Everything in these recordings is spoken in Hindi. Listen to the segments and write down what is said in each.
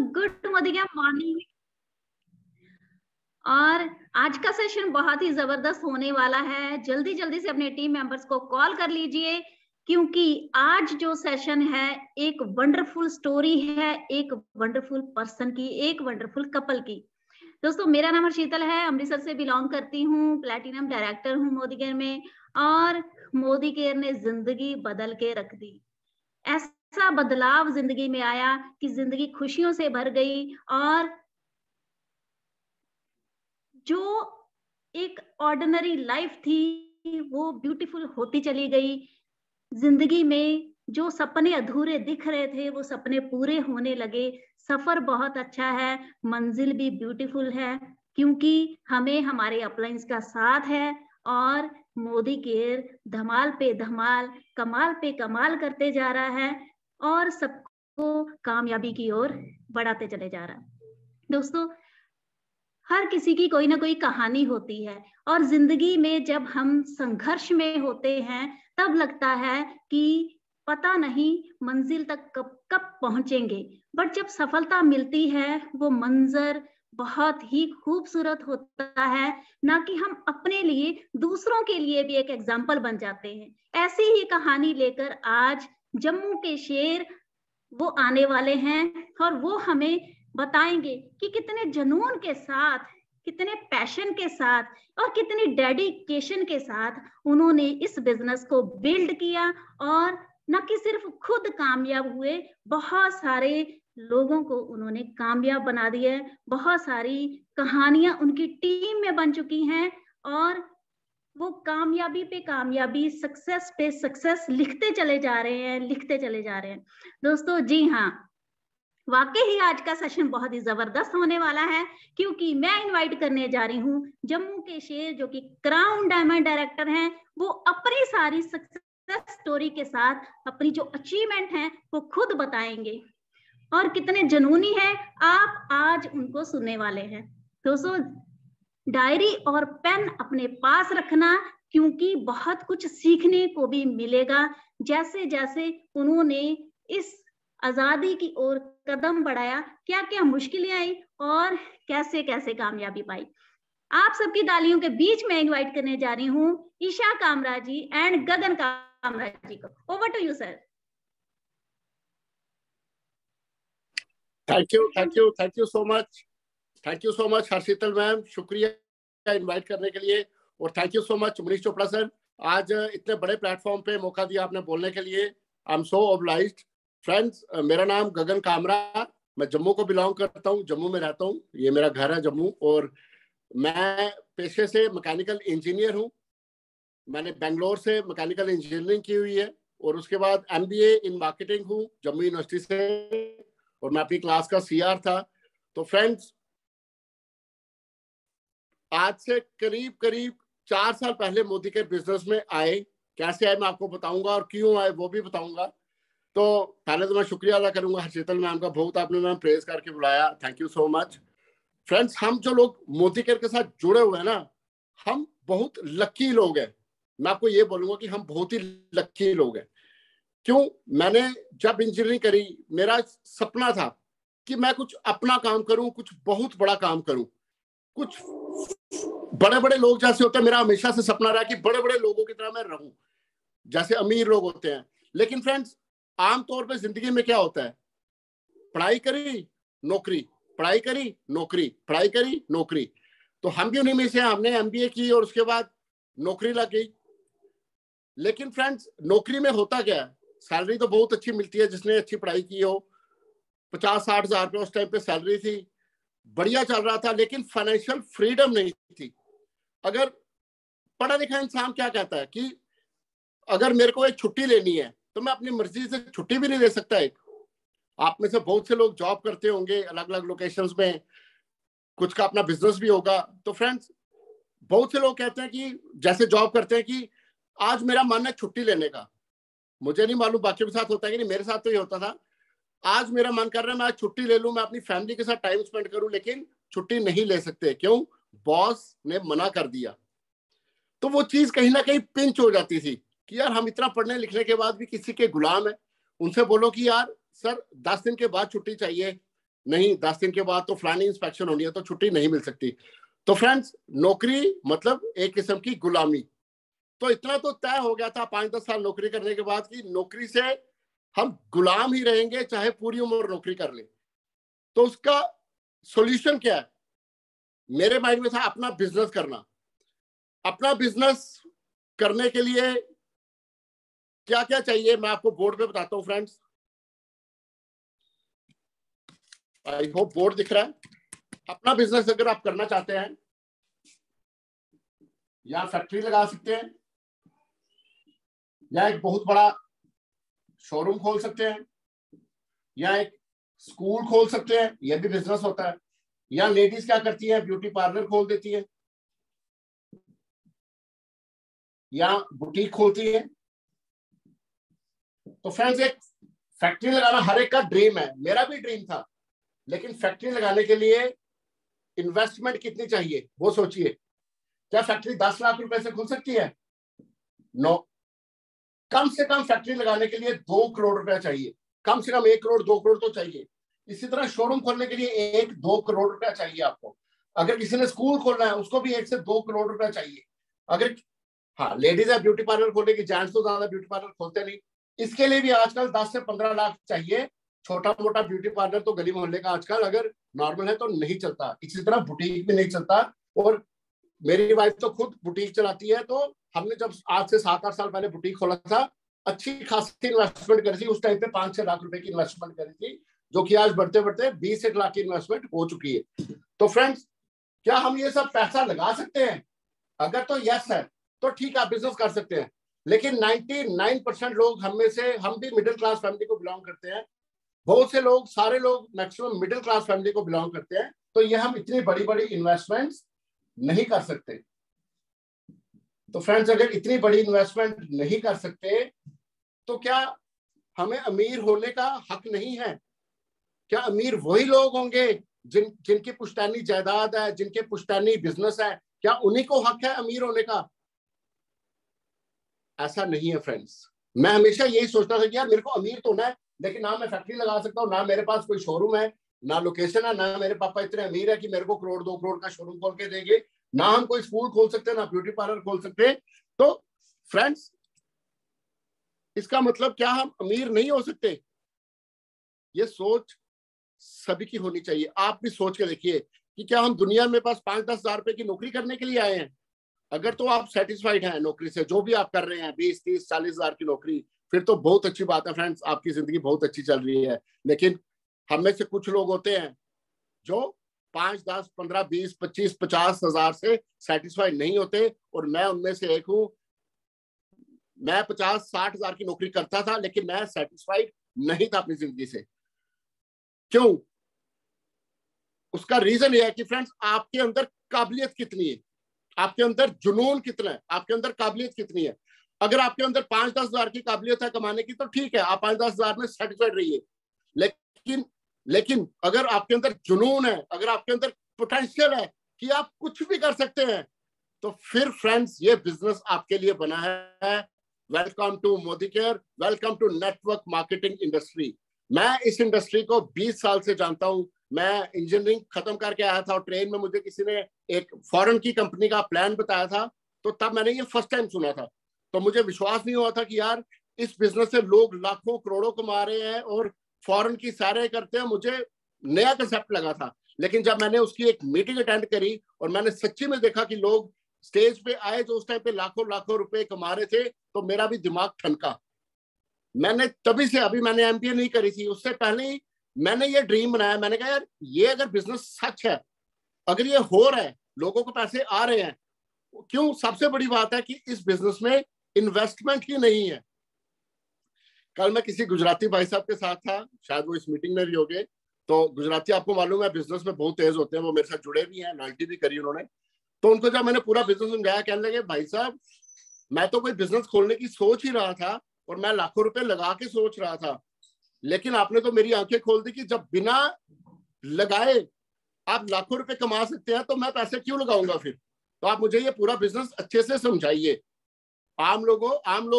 Good morning. और आज का सेशन बहुत ही जबरदस्त होने वाला है। जल्दी जल्दी से अपने टीम मेंबर्स को कॉल कर लीजिए, क्योंकि आज जो सेशन है एक वंडरफुल स्टोरी है, एक वंडरफुल पर्सन की, एक वंडरफुल कपल की। दोस्तों, मेरा नाम शीतल है, अमृतसर से बिलोंग करती हूँ, प्लैटिनम डायरेक्टर हूँ मोदी केयर में। और मोदी केयर ने जिंदगी बदल के रख दी। ऐसा बदलाव जिंदगी में आया कि जिंदगी खुशियों से भर गई, और जो एक ऑर्डिनरी लाइफ थी वो ब्यूटीफुल होती चली गई। जिंदगी में जो सपने अधूरे दिख रहे थे वो सपने पूरे होने लगे। सफर बहुत अच्छा है, मंजिल भी ब्यूटीफुल है, क्योंकि हमें हमारे अपलाइंस का साथ है। और मोदी केयर धमाल पे धमाल, कमाल पे कमाल करते जा रहा है और सबको कामयाबी की ओर बढ़ाते चले जा रहा है। दोस्तों, हर किसी की कोई ना कोई कहानी होती है, और जिंदगी में जब हम संघर्ष में होते हैं तब लगता है कि पता नहीं मंजिल तक कब कब पहुंचेंगे। बट जब सफलता मिलती है वो मंजर बहुत ही खूबसूरत होता है, ना कि हम अपने लिए, दूसरों के लिए भी एक एग्जाम्पल बन जाते हैं। ऐसी ही कहानी लेकर आज जम्मू के शेर वो आने वाले हैं, और वो हमें बताएंगे कि कितने जुनून के साथ, कितने पैशन के साथ और कितनी डेडिकेशन के साथ उन्होंने इस बिजनेस को बिल्ड किया। और न कि सिर्फ खुद कामयाब हुए, बहुत सारे लोगों को उन्होंने कामयाब बना दिया। बहुत सारी कहानियां उनकी टीम में बन चुकी हैं, और वो कामयाबी पे कामयाबी, सक्सेस पे सक्सेस लिखते चले जा रहे हैं, लिखते चले जा रहे हैं। दोस्तों, जी हाँ, वाकई ही आज का सेशन बहुत ही जबरदस्त होने वाला है, क्योंकि मैं इनवाइट करने जा रही हूँ जम्मू के शेर, जो कि क्राउन डायमंड डायरेक्टर हैं। वो अपनी सारी सक्सेस स्टोरी के साथ अपनी जो अचीवमेंट है वो खुद बताएंगे, और कितने जुनूनी है आप आज उनको सुनने वाले हैं। दोस्तों, डायरी और पेन अपने पास रखना, क्योंकि बहुत कुछ सीखने को भी मिलेगा। जैसे जैसे उन्होंने इस आजादी की ओर कदम बढ़ाया, क्या क्या मुश्किलें आई और कैसे कैसे कामयाबी पाई। आप सबकी तालियों के बीच में इनवाइट करने जा रही हूँ ईशा कामरा जी एंड गगन कामरा जी को। Over to you sir. Thank you so much. Thank you so much Harshital ma'am, शुक्रिया इनवाइट करने के लिए। और thank you so much Manish Chopra sir, आज इतने बड़े प्लेटफॉर्म पे मौका दिया आपने बोलने के लिए। I am so obliged. Friends, मेरा नाम गगन कामरा, मैं जम्मू को बिलोंग करता हूँ, जम्मू में रहता हूँ, ये मेरा घर है जम्मू। और मैं पेशे से मैकेनिकल इंजीनियर हूँ। मैंने बेंगलोर से मैकेनिकल इंजीनियरिंग की हुई है, और उसके बाद MBA इन मार्केटिंग हूँ जम्मू यूनिवर्सिटी से, और मैं अपनी क्लास का CR था। तो फ्रेंड्स, आज से करीब करीब 4 साल पहले मोदी के बिजनेस में आए। कैसे आए मैं आपको बताऊंगा, और क्यों आए वो भी बताऊंगा। तो पहले तो मैं शुक्रिया अदा करूंगा हर्षितल मैम का, बहुत आपने मैम प्रेज करके बुलाया, thank you so much. Friends, हम जो लोग मोदी केयर के साथ जुड़े हुए हैं ना, हम बहुत लक्की लोग हैं। मैं आपको ये बोलूंगा कि हम बहुत ही लक्की लोग हैं। क्यों? मैंने जब इंजीनियरिंग करी, मेरा सपना था कि मैं कुछ अपना काम करूं, कुछ बहुत बड़ा काम करूं, कुछ बड़े बड़े लोग जैसे होते हैं। मेरा हमेशा से सपना रहा कि बड़े बड़े लोगों की तरह मैं रहूं, जैसे अमीर लोग होते हैं। लेकिन फ्रेंड्स, आमतौर पे जिंदगी में क्या होता है, पढ़ाई करी नौकरी, पढ़ाई करी नौकरी, पढ़ाई करी नौकरी। तो हम भी उन्हीं में से, हमने MBA की और उसके बाद नौकरी लग गई। लेकिन फ्रेंड्स, नौकरी में होता क्या है, सैलरी तो बहुत अच्छी मिलती है, जिसने अच्छी पढ़ाई की हो। 50-60 हजार रुपये उस टाइम पे सैलरी थी, बढ़िया चल रहा था, लेकिन फाइनेंशियल फ्रीडम नहीं थी। अगर पढ़ा लिखा इंसान क्या कहता है कि अगर मेरे को एक छुट्टी लेनी है तो मैं अपनी मर्जी से छुट्टी भी नहीं ले सकता। एक आप में से बहुत से लोग जॉब करते होंगे अलग अलग लोकेशंस में, कुछ का अपना बिजनेस भी होगा। तो फ्रेंड्स, बहुत से लोग कहते हैं कि जैसे जॉब करते हैं कि आज मेरा मन है छुट्टी लेने का। मुझे नहीं मालूम बाकियों के साथ होता है कि नहीं, मेरे साथ तो ये होता था, आज मेरा मन कर रहा है मैं आज छुट्टी ले लूं, मैं अपनी फैमिली के साथ टाइम स्पेंड करूं, लेकिन छुट्टी नहीं ले सकते। क्यों? बॉस ने मना कर दिया। तो वो चीज कहीं ना कहीं पिंच हो जाती थी कि यार हम इतना पढ़ने लिखने के बाद भी किसी के गुलाम है। उनसे बोलो कि यार सर 10 दिन के बाद छुट्टी चाहिए, नहीं, 10 दिन के बाद तो फलानी इंस्पेक्शन होनी है तो छुट्टी नहीं मिल सकती। तो फ्रेंड्स, नौकरी मतलब एक किस्म की गुलामी। तो इतना तो तय हो गया था 5-10 साल नौकरी करने के बाद कि नौकरी से हम गुलाम ही रहेंगे, चाहे पूरी उम्र नौकरी कर ले। तो उसका सॉल्यूशन क्या है? मेरे माइंड में था अपना बिजनेस करना। अपना बिजनेस करने के लिए क्या क्या चाहिए मैं आपको बोर्ड पे बताता हूँ फ्रेंड्स। आई होप बोर्ड दिख रहा है। अपना बिजनेस अगर आप करना चाहते हैं, या फैक्ट्री लगा सकते हैं, या एक बहुत बड़ा शोरूम खोल सकते हैं, या एक स्कूल खोल सकते हैं, यह भी बिजनेस होता है। या लेडीज क्या करती है, ब्यूटी पार्लर खोल देती है, या बुटीक खोलती है। तो फ्रेंड्स, एक फैक्ट्री लगाना हर एक का ड्रीम है, मेरा भी ड्रीम था। लेकिन फैक्ट्री लगाने के लिए इन्वेस्टमेंट कितनी चाहिए वो सोचिए। क्या फैक्ट्री 10 लाख रुपए से खुल सकती है? नो। कम से कम फैक्ट्री लगाने के लिए 2 करोड़ रुपया चाहिए, कम से कम 1 करोड़ 2 करोड़ तो चाहिए। इसी तरह शोरूम खोलने के लिए 1-2 करोड़ रुपया चाहिए आपको। अगर किसी ने स्कूल खोलना है उसको भी 1 से 2 करोड़ रुपया चाहिए। अगर हाँ, लेडीज है ब्यूटी पार्लर खोलने की, जेंट्स तो ज्यादा ब्यूटी पार्लर खोलते नहीं, इसके लिए भी आजकल 10 से 15 लाख चाहिए। छोटा मोटा ब्यूटी पार्लर तो गली मोहल्ले का आजकल अगर नॉर्मल है तो नहीं चलता। इसी तरह बुटीक भी नहीं चलता। और मेरी वाइफ तो खुद बुटीक चलाती है। तो हमने जब आज से 7-8 साल पहले बुटीक खोला था, अच्छी खासी इन्वेस्टमेंट करी थी। उस टाइम पे 5-6 लाख रुपए की इन्वेस्टमेंट करी थी, जो कि आज बढ़ते बढ़ते 20-1 लाख की इन्वेस्टमेंट हो चुकी है। तो फ्रेंड्स, क्या हम ये सब पैसा लगा सकते हैं? अगर तो यस है तो ठीक है, आप बिजनेस कर सकते हैं। लेकिन 99% लोग, हम में से, हम भी मिडिल क्लास फैमिली को बिलोंग करते हैं, बहुत से लोग, सारे लोग मैक्सिमम मिडिल क्लास फैमिली को बिलोंग करते हैं। तो ये हम इतनी बड़ी बड़ी इन्वेस्टमेंट्स नहीं कर सकते। तो फ्रेंड्स, अगर इतनी बड़ी इन्वेस्टमेंट नहीं कर सकते तो क्या हमें अमीर होने का हक नहीं है? क्या अमीर वही लोग होंगे जिनकी पुश्तैनी जायदाद है, जिनके पुश्तैनी बिजनेस है? क्या उन्हीं को हक है अमीर होने का? ऐसा नहीं है फ्रेंड्स। मैं हमेशा यही सोचता था कि यार मेरे को अमीर तो होना है, लेकिन ना मैं फैक्ट्री लगा सकता हूँ, ना मेरे पास कोई शोरूम है, ना लोकेशन है, ना मेरे पापा इतने अमीर है कि मेरे को 1-2 करोड़ का शोरूम खोल के देंगे, ना हम कोई स्कूल खोल सकते, ना ब्यूटी पार्लर खोल सकते। तो फ्रेंड्स, इसका मतलब क्या हम अमीर नहीं हो सकते? ये सोच सभी की होनी चाहिए। आप भी सोच के देखिए कि क्या हम दुनिया में बस 5-10 हजार रुपए की नौकरी करने के लिए आए हैं? अगर तो आप सेटिस्फाइड हैं नौकरी से, जो भी आप कर रहे हैं, 20-30-40 हजार की नौकरी, फिर तो बहुत अच्छी बात है फ्रेंड्स, आपकी जिंदगी बहुत अच्छी चल रही है। लेकिन हम में से कुछ लोग होते हैं जो 5-10-15-20-25-50 हजार से सेटिस्फाइड नहीं होते, और मैं उनमें से एक हूं। मैं 50-60 हजार की नौकरी करता था, लेकिन मैं सेटिस्फाइड नहीं था अपनी जिंदगी से। क्यों? उसका रीजन यह है कि फ्रेंड्स, आपके अंदर काबिलियत कितनी है, आपके अंदर जुनून कितना है, आपके अंदर काबिलियत कितनी है। अगर आपके अंदर 5-10 हजार की काबिलियत है कमाने की, तो ठीक है, आप 5-10 हजार में सेटिस्फाइड रहिए। लेकिन लेकिन अगर आपके अंदर जुनून है, अगर आपके अंदर पोटेंशियल है कि आप कुछ भी कर सकते हैं, तो फिर फ्रेंड्स, ये बिजनेस आपके लिए बना है। Welcome to Modi care, welcome to network marketing industry. मैं इस इंडस्ट्री को 20 साल से जानता हूं। मैं इंजीनियरिंग खत्म करके आया था और ट्रेन में मुझे किसी ने एक फॉरेन की कंपनी का प्लान बताया था, तो तब मैंने ये फर्स्ट टाइम सुना था। तो मुझे विश्वास नहीं हुआ था कि यार इस बिजनेस से लोग लाखों करोड़ों कमा रहे हैं और फॉरेन की सैरें करते हैं। मुझे नया कंसेप्ट लगा था। लेकिन जब मैंने उसकी एक मीटिंग अटेंड करी और मैंने सच्ची में देखा कि लोग स्टेज पे आए जो उस टाइम पे लाखों लाखों रुपए कमा रहे थे, तो मेरा भी दिमाग ठनका। मैंने तभी से, अभी मैंने एमबीए नहीं करी थी, उससे पहले ही मैंने ये ड्रीम बनाया। मैंने कहा यार, ये अगर बिजनेस सच है, अगर ये हो रहा है, लोगों को पैसे आ रहे हैं, क्यों? सबसे बड़ी बात है कि इस बिजनेस में इन्वेस्टमेंट ही नहीं है। कल मैं किसी गुजराती भाई साहब के साथ था, शायद वो इस मीटिंग में भी हो गए। तो गुजराती, आपको मालूम है, बिजनेस में बहुत तेज होते हैं। वो मेरे साथ जुड़े भी हैं, लॉयल्टी भी करी उन्होंने। तो उनको जब मैंने पूरा बिजनेस समझाया, कहने लगे भाई साहब, मैं तो कोई बिजनेस खोलने की सोच ही रहा था और मैं लाखों रुपए लगा के सोच रहा था, लेकिन आपने तो मेरी आंखें खोल दी कि जब बिना लगाए आप लाखों रुपए कमा सकते हैं, तो मैं पैसे क्यों लगाऊंगा फिर? तो आप मुझे ये पूरा बिजनेस अच्छे से समझाइए। आम लोग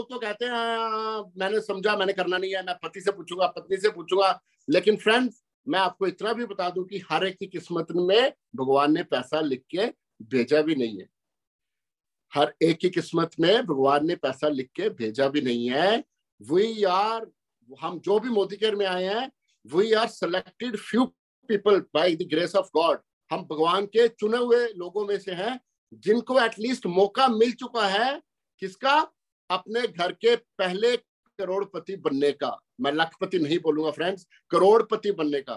तो कहते हैं मैंने समझा, मैंने करना नहीं है, मैं पति से पूछूंगा, पत्नी से पूछूंगा। लेकिन फ्रेंड्स, मैं आपको इतना भी बता दूं कि हर एक की किस्मत में भगवान ने पैसा लिख के भेजा भी नहीं है। हर एक की किस्मत में भगवान ने पैसा लिख के भेजा भी नहीं है। वी आर, हम जो भी मोदी केयर में आए हैं, we are selected few people by the grace of God. हम भगवान के चुने हुए लोगों में से हैं जिनको एटलीस्ट मौका मिल चुका है। किसका? अपने घर के पहले करोड़पति बनने का। मैं लाखपति नहीं बोलूंगा फ्रेंड्स, करोड़पति बनने का।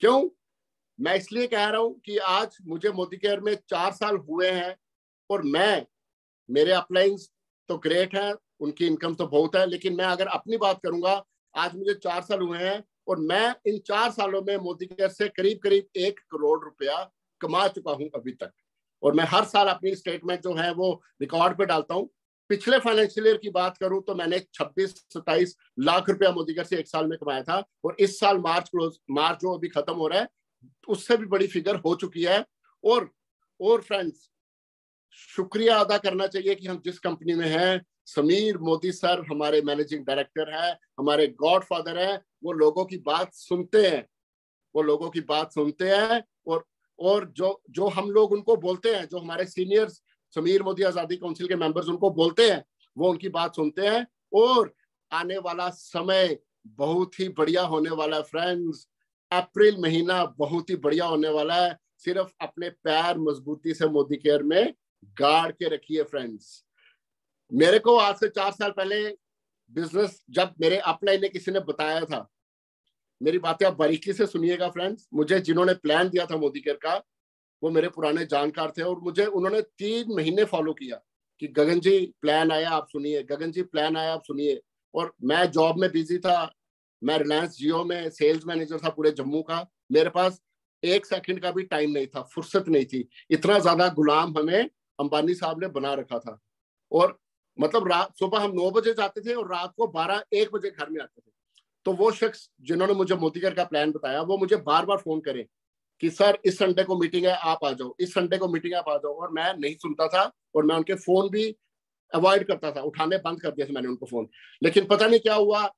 क्यों? मैं इसलिए कह रहा हूं कि आज मुझे मोदी केयर में 4 साल हुए हैं और मेरे अपलाइंस तो ग्रेट हैं, उनकी इनकम तो बहुत है, लेकिन मैं अगर अपनी बात करूंगा, आज मुझे 4 साल हुए हैं और मैं इन 4 सालों में मोदी केयर से करीब करीब 1 करोड़ रुपया कमा चुका हूं अभी तक। और मैं हर साल अपनी स्टेटमेंट जो है वो रिकॉर्ड पे डालता हूं। पिछले फाइनेंशियल ईयर की बात करूं तो मैंने 26-27 लाख रुपया मोदी केयर से 1 साल में कमाया था, और इस साल मार्च जो अभी खत्म हो रहा है उससे भी बड़ी फिगर हो चुकी है। और फ्रेंड्स, शुक्रिया अदा करना चाहिए कि हम जिस कंपनी में हैं, समीर मोदी सर हमारे मैनेजिंग डायरेक्टर हैं, हमारे गॉडफादर हैं। वो लोगों की बात सुनते हैं, वो लोगों की बात सुनते हैं, और जो हम लोग उनको बोलते हैं, जो हमारे सीनियर्स समीर मोदी आजादी काउंसिल के मेंबर्स उनको बोलते हैं, वो उनकी बात सुनते हैं। और आने वाला समय बहुत ही बढ़िया होने वाला है फ्रेंड्स। अप्रैल महीना बहुत ही बढ़िया होने वाला है। सिर्फ अपने पैर मजबूती से मोदी केयर में गाड़ के रखिए फ्रेंड्स। मेरे को आज से 4 साल पहले बिजनेस जब मेरे अपलाइन ने किसी ने बताया था, मेरी बातें आप बारीकी से सुनिएगा फ्रेंड्स। मुझे जिन्होंने प्लान दिया था मोदी केयर का, वो मेरे पुराने जानकार थे, और मुझे उन्होंने 3 महीने फॉलो किया कि गगन जी प्लान आया आप सुनिए, गगन जी प्लान आया आप सुनिए। और मैं जॉब में बिजी था, मैं रिलायंस जियो में सेल्स मैनेजर था पूरे जम्मू का। मेरे पास 1 सेकंड का भी टाइम नहीं था, फुर्सत नहीं थी। इतना ज्यादा गुलाम हमें अंबानी साहब ने बना रखा था। और मतलब सुबह हम 9 बजे जाते थे और रात को 12-1 बजे घर में आते थे। तो वो शख्स जिन्होंने मुझे मोदी केयर का प्लान बताया, वो मुझे बार बार फोन करे कि सर इस संडे को मीटिंग है आप आ जाओ, इस संडे को मीटिंग है आप आ जाओ। और मैं नहीं सुनता था, और मैं उनके फोन भी अवॉइड करता था, उठाने बंद कर दिया था मैंने उनको फोन। लेकिन पता नहीं क्या हुआ,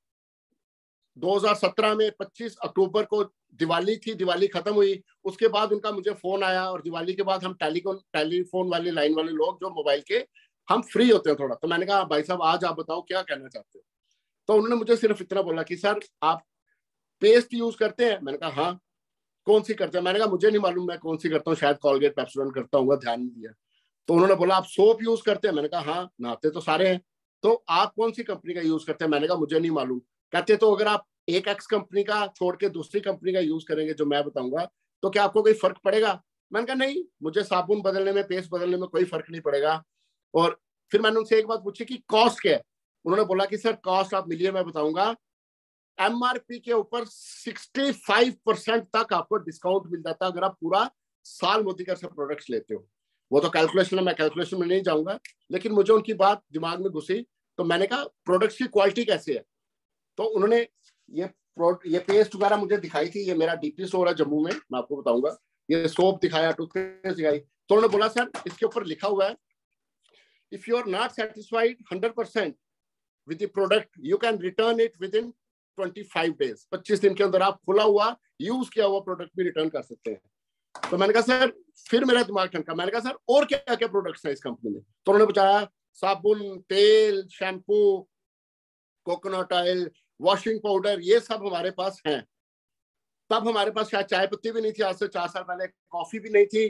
2017 में 25 अक्टूबर को दिवाली थी, दिवाली खत्म हुई, उसके बाद उनका मुझे फोन आया। और दिवाली के बाद हम टेलीफोन वाली लाइन वाले लोग जो मोबाइल के, हम फ्री होते हैं थोड़ा, तो मैंने कहा भाई साहब आज आप बताओ क्या कहना चाहते हो। तो उन्होंने मुझे सिर्फ इतना बोला कि सर आप पेस्ट यूज करते हैं? मैंने कहा हाँ। कौन सी करते हैं? मैंने कहा मुझे नहीं मालूम मैं कौन सी करता हूँ, शायद कॉलगेट पेप्सोडेंट करता हूँ, ध्यान नहीं दिया। तो उन्होंने बोला आप सोप यूज करते हैं? मैंने कहा हाँ, नहाते तो सारे हैं। तो आप कौन सी कंपनी का यूज करते हैं? मैंने कहा मुझे नहीं मालूम। कहते तो अगर आप एक एक्स कंपनी का छोड़ के दूसरी कंपनी का यूज करेंगे जो मैं बताऊंगा, तो क्या आपको कोई फर्क पड़ेगा? मैंने कहा नहीं, मुझे साबुन बदलने में, पेस्ट बदलने में कोई फर्क नहीं पड़ेगा। और फिर मैंने उनसे एक बात पूछी कि कॉस्ट क्या है। उन्होंने बोला कि सर कॉस्ट आप मिलिए, मैं बताऊंगा। एमआरपी के ऊपर 65% तक आपको डिस्काउंट मिल जाता है अगर आप पूरा साल मोदी केयर से प्रोडक्ट्स लेते हो। वो तो कैलकुलेशन है, मैं कैलकुलेशन में नहीं जाऊंगा, लेकिन मुझे उनकी बात दिमाग में घुसी। तो मैंने कहा प्रोडक्ट्स की क्वालिटी कैसे है? तो उन्होंने ये पेस्ट वगैरह मुझे दिखाई थी। ये मेरा डीपी स्टोर है जम्मू में, मैं आपको बताऊंगा। ये सोप दिखाया, टूथपेस्ट दिखाई। तो उन्होंने बोला सर इसके ऊपर लिखा हुआ है if you are not satisfied 100% with the product, you can return it within 25 days। 25 दिन के अंदर आप खुला हुआ यूज किया हुआ प्रोडक्ट भी रिटर्न कर सकते हैं। तो मैंने कहा सर, फिर मेरा दिमाग ठनका। मैंने कहा सर और क्या क्या प्रोडक्ट्स हैं इस कंपनी में? तो उन्होंने बताया साबुन, तेल, shampoo, coconut oil, washing powder, ये सब हमारे पास हैं। तब हमारे पास शायद चाय पत्ती भी नहीं थी, आज से 4 साल पहले कॉफी भी नहीं थी,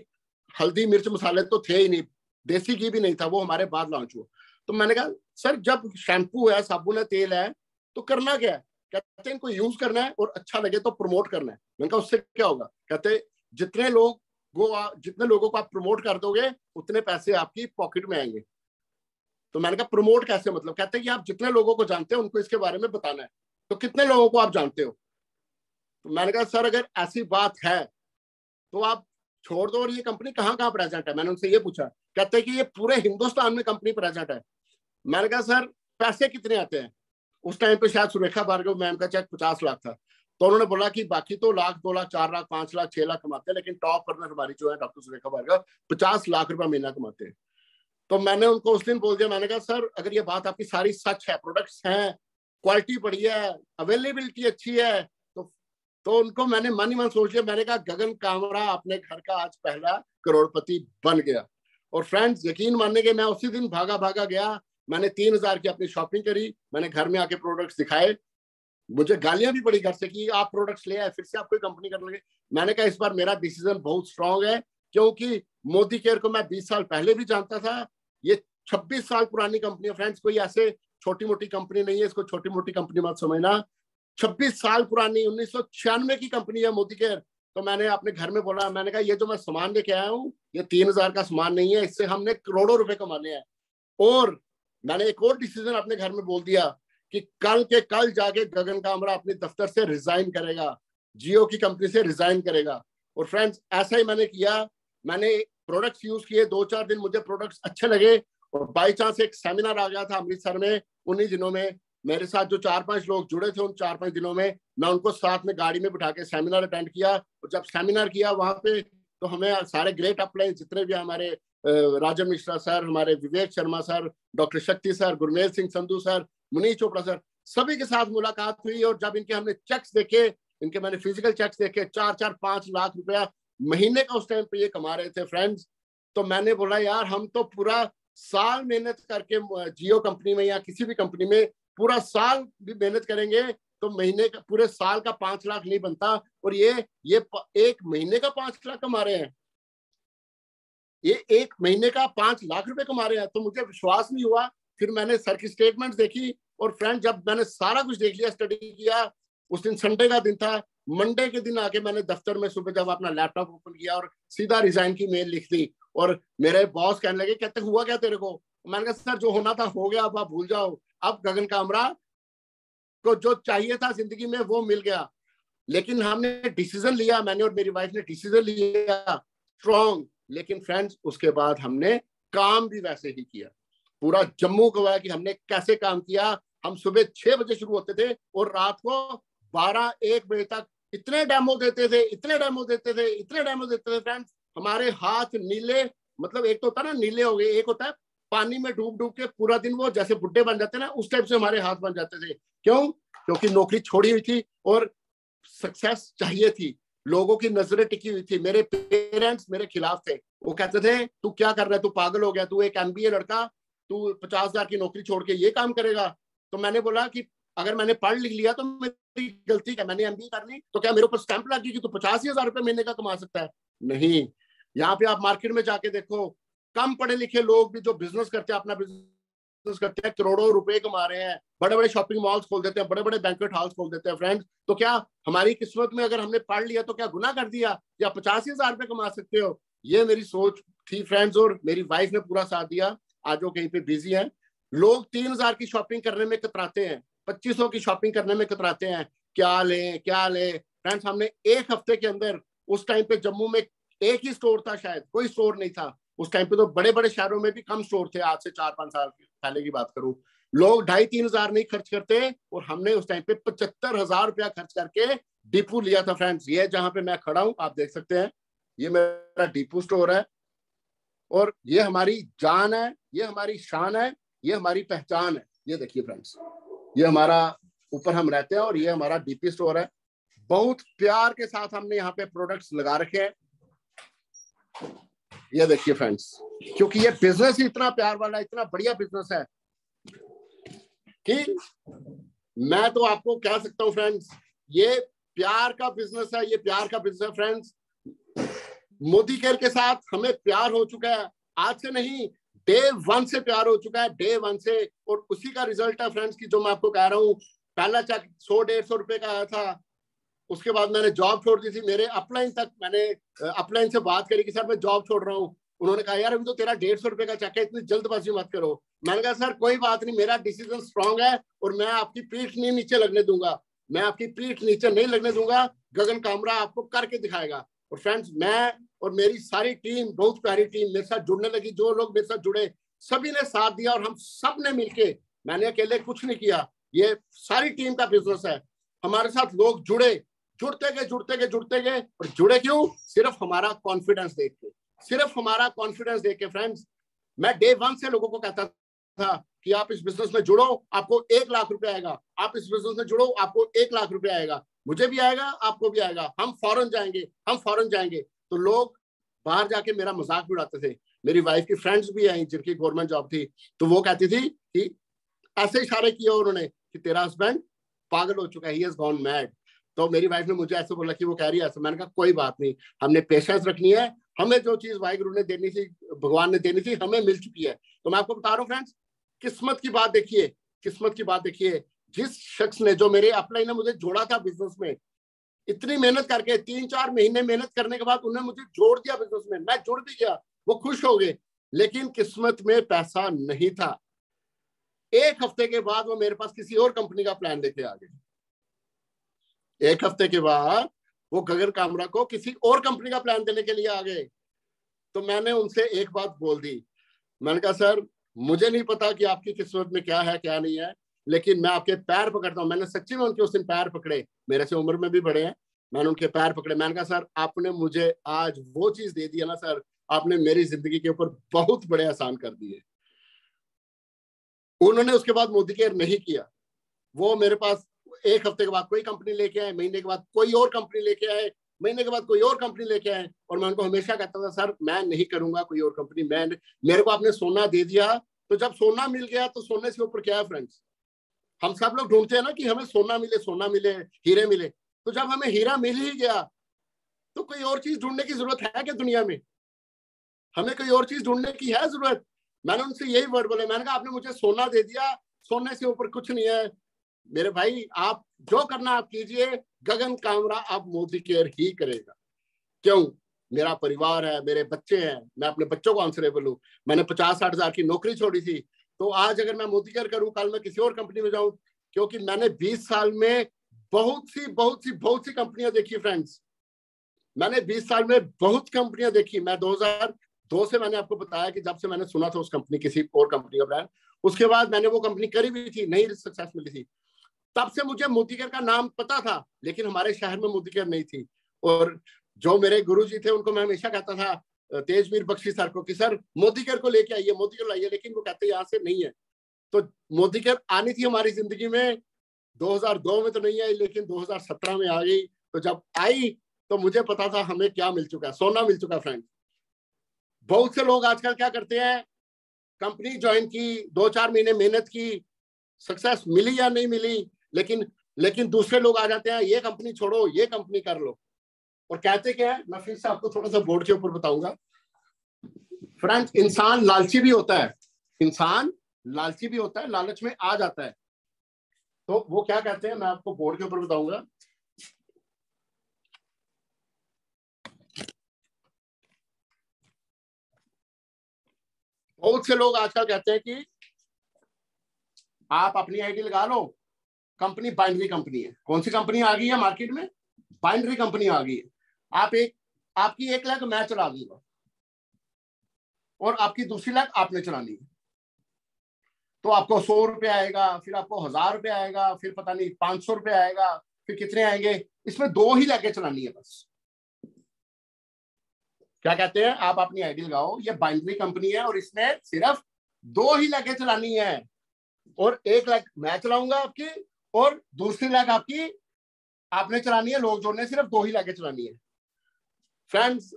हल्दी मिर्च मसाले तो थे ही नहीं, देसी घी भी नहीं था, वो हमारे बाद लॉन्च हुआ। तो मैंने कहा सर जब शैम्पू है, साबुन है, तेल है, तो करना क्या है? कहते हैं इनको यूज करना है और अच्छा लगे तो प्रमोट करना है। मैंने कहा उससे क्या होगा? कहते जितने लोगों को आप प्रमोट कर दोगे उतने पैसे आपकी पॉकेट में आएंगे। तो मैंने कहा प्रमोट कैसे मतलब? कहते हैं कि आप जितने लोगों को जानते हो उनको इसके बारे में बताना है। तो कितने लोगों को आप जानते हो? तो मैंने कहा सर अगर ऐसी बात है तो आप छोड़ दो, और ये कंपनी कहाँ कहाँ प्रेजेंट है? मैंने उनसे ये पूछा। कहते हैं कि ये पूरे हिंदुस्तान में कंपनी प्रेजेंट है। मैंने कहा सर पैसे कितने आते हैं? उस टाइम पे शायद सुरेखा भार्गव मैम का चेक 50 लाख था। तो उन्होंने बोला कि बाकी तो लाख, 2 लाख, 4 लाख, 5 लाख, 6 लाख कमाते हैं, लेकिन टॉप अर्नर हमारी जो है डॉक्टर सुरेखा भार्गव 50 लाख रुपया महीना कमाते हैं। तो मैंने उनको उस दिन बोल दिया, मैंने कहा सर अगर ये बात आपकी सारी सच है, प्रोडक्ट्स हैं, क्वालिटी बढ़िया है, अवेलेबिलिटी अच्छी है, तो तो उनको मैंने मन ही मन सोच लिया, मैंने कहा गगन कामरा अपने घर का आज पहला करोड़पति बन गया। और फ्रेंड्स यकीन मानेंगे, मैं उसी दिन भागा भागा गया, मैंने 3,000 की अपनी शॉपिंग करी, मैंने घर में आके प्रोडक्ट्स दिखाए, मुझे गालियां भी पड़ी घर से कि आप प्रोडक्ट्स ले आए फिर से आप कोई कंपनी करने लगे। मैंने कहा इस बार मेरा डिसीजन बहुत स्ट्रांग है, क्योंकि मोदी केयर को मैं 20 साल पहले भी जानता था। ये 26 साल पुरानी कंपनी है फ्रेंड्स, कोई ऐसे छोटी मोटी कंपनी नहीं है, इसको छोटी मोटी कंपनी मत समझना। 26 साल पुरानी 1996 की कंपनी है मोदी केयर। तो मैंने अपने घर में बोला, मैंने कहा ये जो मैं सामान लेके आया हूँ ये 3,000 का सामान नहीं है, इससे हमने करोड़ों रुपए कमाने हैं। और मैंने एक और डिसीजन अपने घर में बोल दिया कि कल के कल जाके गगन कामरा अपने दफ्तर से रिजाइन करेगा, जियो की कंपनी से रिजाइन करेगा। और फ्रेंड्स ऐसा ही मैंने किया, मैंने प्रोडक्ट्स यूज किए, 2-4 दिन मुझे प्रोडक्ट्स अच्छे लगे, और बाई चांस एक सेमिनार आ गया था अमृतसर में। उन्हीं दिनों में मेरे साथ जो 4-5 लोग जुड़े थे, उन 4-5 दिनों में मैं उनको साथ में गाड़ी में बिठा के सेमिनार अटेंड किया। और जब सेमिनार किया वहां पे, तो हमें सारे ग्रेट अपलाइन जितने भी हमारे राजन मिश्रा सर, हमारे विवेक शर्मा सर, डॉक्टर शक्ति sir, Gurmel Singh Sandhu sir, Munish Chopra sir, सभी के साथ मुलाकात हुई। और जब इनके हमने चेक्स देखे, इनके मैंने फिजिकल चेक्स देखे, 4-4-5 लाख रुपया महीने का उस टाइम पे ये कमा रहे थे फ्रेंड्स। तो मैंने बोला यार हम तो पूरा साल मेहनत करके जियो कंपनी में या किसी भी कंपनी में पूरा साल भी मेहनत करेंगे तो महीने का, पूरे साल का 5 लाख नहीं बनता, और ये एक महीने का 5 लाख कमा रहे हैं, ये एक महीने का 5 लाख रुपए कमा रहे हैं। तो मुझे विश्वास नहीं हुआ। फिर मैंने सर की स्टेटमेंट देखी, और फ्रेंड जब मैंने सारा कुछ देख लिया, स्टडी किया, उस दिन संडे का दिन था, मंडे के दिन आके मैंने दफ्तर में सुबह जब अपना लैपटॉप ओपन किया और सीधा रिजाइन की मेल लिख दी। और मेरे बॉस कहने लगे, कहते हुआ क्या तेरे को? मैंने कहा सर जो होना था हो गया, अब आप भूल जाओ, अब गगन कामरा को जो चाहिए था जिंदगी में वो मिल गया। लेकिन हमने डिसीजन लिया, मैंने और मेरी वाइफ ने डिसीजन लिया स्ट्रॉन्ग। लेकिन फ्रेंड्स उसके बाद हमने काम भी वैसे ही किया, पूरा जम्मू गवाया कि हमने कैसे काम किया। हम सुबह 6 बजे शुरू होते थे और रात को 12-1 बजे तक इतने डेमो देते थे, इतने डेमो देते थे, इतने डेमो देते थे फ्रेंड्स, हमारे हाथ नीले, मतलब एक तो होता है ना नीले हो गए, एक होता है पानी में डूब डूब के पूरा दिन वो जैसे बुड्ढे बन जाते ना, उस टाइप से हमारे हाथ बन जाते थे। क्यों? क्योंकि नौकरी छोड़ी हुई थी और सक्सेस चाहिए थी, लोगों की नजरें टिकी हुई थी। मेरे पेरेंट्स मेरे खिलाफ थे, वो कहते थे तू क्या कर रहा है, तू पागल हो गया, तू एक MBA लड़का, तू 50,000 की नौकरी छोड़ के ये काम करेगा। तो मैंने बोला कि अगर मैंने पढ़ लिख लिया तो मेरी गलती क्या, मैंने MBA कर ली तो क्या मेरे ऊपर स्टैंप लगी कि तू 85,000 रुपए महीने का कमा सकता है? नहीं। यहाँ पे आप मार्केट में जाके देखो, कम पढ़े लिखे लोग भी जो बिजनेस करते हैं, अपना बिजनेस करते हैं, करोड़ों रुपए कमा रहे हैं, बड़े बड़े शॉपिंग मॉल्स खोल देते हैं, बड़े बड़े बैंक्वेट हॉल्स खोल देते हैं फ्रेंड्स। तो क्या हमारी किस्मत में अगर हमने पढ़ लिया तो क्या गुनाह कर दिया, या 85,000 रुपए कमा सकते हो? ये मेरी सोच थी फ्रेंड्स, और मेरी वाइफ ने पूरा साथ दिया। आज वो कहीं पे बिजी है। लोग 3,000 की शॉपिंग करने में कतराते हैं, 2500 की शॉपिंग करने में कतराते हैं, क्या लें क्या लें। फ्रेंड्स हमने एक हफ्ते के अंदर, उस टाइम पे जम्मू में एक ही स्टोर था, शायद कोई स्टोर नहीं था उस टाइम पे, तो बड़े बड़े शहरों में भी कम स्टोर थे। आज से 4-5 साल पहले की बात करूं, लोग 2,500-3 हजार नहीं खर्च करते, और हमने उस टाइम पे 75,000 रुपया खर्च करके डिपू लिया था फ्रेंड्स। ये जहां पे मैं खड़ा हूं आप देख सकते हैं, ये मेरा डिपू स्टोर है, और ये हमारी जान है, ये हमारी शान है, ये हमारी पहचान है। ये देखिए फ्रेंड्स, ये हमारा ऊपर हम रहते हैं और ये हमारा डीपी स्टोर है। बहुत प्यार के साथ हमने यहाँ पे प्रोडक्ट्स लगा रखे हैं। ये देखिए फ्रेंड्स, क्योंकि ये बिजनेस ही इतना प्यार वाला, इतना बढ़िया बिजनेस है कि मैं तो आपको कह सकता हूँ फ्रेंड्स, ये प्यार का बिजनेस है, ये प्यार का बिजनेस है फ्रेंड्स। मोदी केयर के साथ हमें प्यार हो चुका है, आज से नहीं, डे 1 से प्यार हो चुका है, डे 1 से। और उसी का रिजल्ट है फ्रेंड्स की जो मैं आपको कह रहा हूँ। पहला चेक 100-150 रुपए का आया था, उसके बाद मैंने जॉब छोड़ दी थी। मेरे अपलाइन तक, मैंने अपलाइन से बात करी कि सर मैं जॉब छोड़ रहा हूँ। उन्होंने कहा यार अभी तो तेरा 150 रुपए का चेक है, इतनी जल्दबाजी मत करो। मैंने कहा सर कोई बात नहीं, मेरा डिसीजन स्ट्रांग है और मैं आपकी पीठ नहीं नीचे लगने दूंगा, मैं आपकी पीठ नीचे नहीं लगने दूंगा। गगन कामरा आपको करके दिखाएगा। और फ्रेंड्स मैं और मेरी सारी टीम, बहुत प्यारी टीम मेरे साथ जुड़ने लगी, जो लोग मेरे साथ जुड़े सभी ने साथ दिया, और हम सब ने मिलके, मैंने अकेले कुछ नहीं किया, ये सारी टीम का बिजनेस है। हमारे साथ लोग जुड़े, जुड़ते गए। और जुड़े क्यों? सिर्फ हमारा कॉन्फिडेंस देख के, सिर्फ हमारा कॉन्फिडेंस देख के फ्रेंड्स। मैं डे 1 से लोगों को कहता था कि आप इस बिजनेस में जुड़ो, आपको 1 लाख रुपए आएगा, आप इस बिजनेस में जुड़ो, आपको 1 लाख रुपए आएगा। मुझे भी आएगा, आपको भी आएगा, हम फॉरेन जाएंगे, हम फॉरेन जाएंगे। तो लोग बाहर जाके मेरा मजाक भी उड़ाते थे। मेरी वाइफ की फ्रेंड्स भी आई जिनकी गवर्नमेंट जॉब थी, तो वो कहती थी कि ऐसे इशारे किए उन्होंने कि तेरा हस्बैंड पागल हो चुका है, ही हैज गॉन मैड। तो मेरी वाइफ ने मुझे ऐसे बोला कि वो कह रही है ऐसे। मैंने कहा कोई बात नहीं, हमने पेशेंस रखनी है, हमें जो चीज वाहिगुरु ने देनी थी, भगवान ने देनी थी, हमें मिल चुकी है। तो मैं आपको बता रहा हूँ फ्रेंड्स, किस्मत की बात देखिए, किस्मत की बात देखिए। जिस शख्स ने, जो मेरे अपलाइन ने मुझे जोड़ा था बिजनेस में, इतनी मेहनत करके 3-4 महीने मेहनत करने के बाद उन्होंने मुझे जोड़ दिया बिजनेस में, मैं जुड़ भी गया, वो खुश हो गए, लेकिन किस्मत में पैसा नहीं था। एक हफ्ते के बाद वो मेरे पास किसी और कंपनी का प्लान लेके आ गए। एक हफ्ते के बाद वो गगन कामरा को किसी और कंपनी का प्लान देने के लिए आ गए। तो मैंने उनसे एक बात बोल दी, मैंने कहा सर मुझे नहीं पता कि आपकी किस्मत में क्या है क्या नहीं है, लेकिन मैं आपके पैर पकड़ता हूँ। मैंने सच्ची में उनके उस दिन पैर पकड़े, मेरे से उम्र में भी बड़े हैं, मैंने उनके पैर पकड़े। मैंने कहा सर आपने मुझे आज वो चीज दे दी है ना सर, आपने मेरी जिंदगी के ऊपर बहुत बड़े आसान कर दिए। उन्होंने उसके बाद मोदी केयर नहीं किया। वो मेरे पास एक हफ्ते के बाद कोई कंपनी लेके आए, महीने के बाद कोई और कंपनी लेके आए, महीने के बाद कोई और कंपनी लेके आए। और मैं उनको हमेशा कहता था सर मैं नहीं करूंगा कोई और कंपनी, मैं, मेरे को आपने सोना दे दिया। तो जब सोना मिल गया तो सोने से ऊपर क्या है फ्रेंड्स? हम सब लोग ढूंढते हैं ना कि हमें सोना मिले, सोना मिले, हीरे मिले। तो जब हमें हीरा मिल ही गया तो कोई और चीज ढूंढने की जरूरत है क्या दुनिया में? हमें कोई और चीज ढूंढने की है जरूरत? मैंने उनसे यही वर्ड बोले, मैंने कहा आपने मुझे सोना दे दिया, सोने से ऊपर कुछ नहीं है मेरे भाई, आप जो करना आप कीजिए, गगन कामरा अब मोदी केयर ही करेगा। क्यों? मेरा परिवार है, मेरे बच्चे हैं, मैं अपने बच्चों को आंसरेबल हूँ। मैंने 50-60 हजार की नौकरी छोड़ी थी, तो आज अगर मैं मोदी केयर करूँ, कल मैं किसी और कंपनी में जाऊं, क्योंकि मैंने 20 साल में बहुत सी कंपनियां देखी फ्रेंड्स। मैंने 20 साल में बहुत कंपनियां देखी। मैं 2002 से, मैंने आपको बताया कि जब से मैंने सुना था उस कंपनी, किसी और कंपनी का ब्रांड, उसके बाद मैंने वो कंपनी करी भी थी, नहीं सक्सेस मिली थी। तब से मुझे मोदी केयर का नाम पता था, लेकिन हमारे शहर में मोदी केयर नहीं थी। और जो मेरे गुरुजी थे उनको मैं हमेशा कहता था, तेजवीर बख्शी सर को, कि सर मोदी केयर को लेके आइए, मोदी केयर लाइए, लेकिन वो कहते यहाँ से नहीं है। तो मोदी केयर आनी थी हमारी जिंदगी में, 2002 में तो नहीं आई, लेकिन 2017 में आ गई। तो जब आई तो मुझे पता था हमें क्या मिल चुका है, सोना मिल चुका फ्रेंड। बहुत से लोग आजकल क्या करते हैं, कंपनी ज्वाइन की, 2-4 महीने मेहनत की, सक्सेस मिली या नहीं मिली, लेकिन दूसरे लोग आ जाते हैं, ये कंपनी छोड़ो, ये कंपनी कर लो, और कहते क्या है, मैं फिर से आपको थोड़ा सा बोर्ड के ऊपर बताऊंगा फ्रेंड्स। इंसान लालची भी होता है, इंसान लालची भी होता है, लालच में आ जाता है। तो वो क्या कहते हैं, मैं आपको बोर्ड के ऊपर बताऊंगा। बहुत से लोग आजकल कहते हैं कि आप अपनी आईडी लगा लो, कंपनी बाइनरी कंपनी है। कौन सी कंपनी आ गई है मार्केट में? बाइनरी कंपनी आ गई है। आपकी 1 लाख मैं चला दूंगा और आपकी दूसरी लाख आपने चलानी है। तो आपको 100 रुपए आएगा, फिर आपको 1000 रुपए आएगा, फिर पता नहीं 500 रुपए आएगा, फिर कितने आएंगे। इसमें 2 ही लाखें चलानी है बस। क्या कहते हैं, आप अपनी आईडी लगाओ, ये बाइनरी कंपनी है और इसमें सिर्फ 2 ही लाखें चलानी है, और 1 लाख मैं चलाऊंगा आपकी, और दूसरी लाख आपकी आपने चलानी है। लोग जोड़ने सिर्फ 2 ही लाखें चलानी है फ्रेंड्स।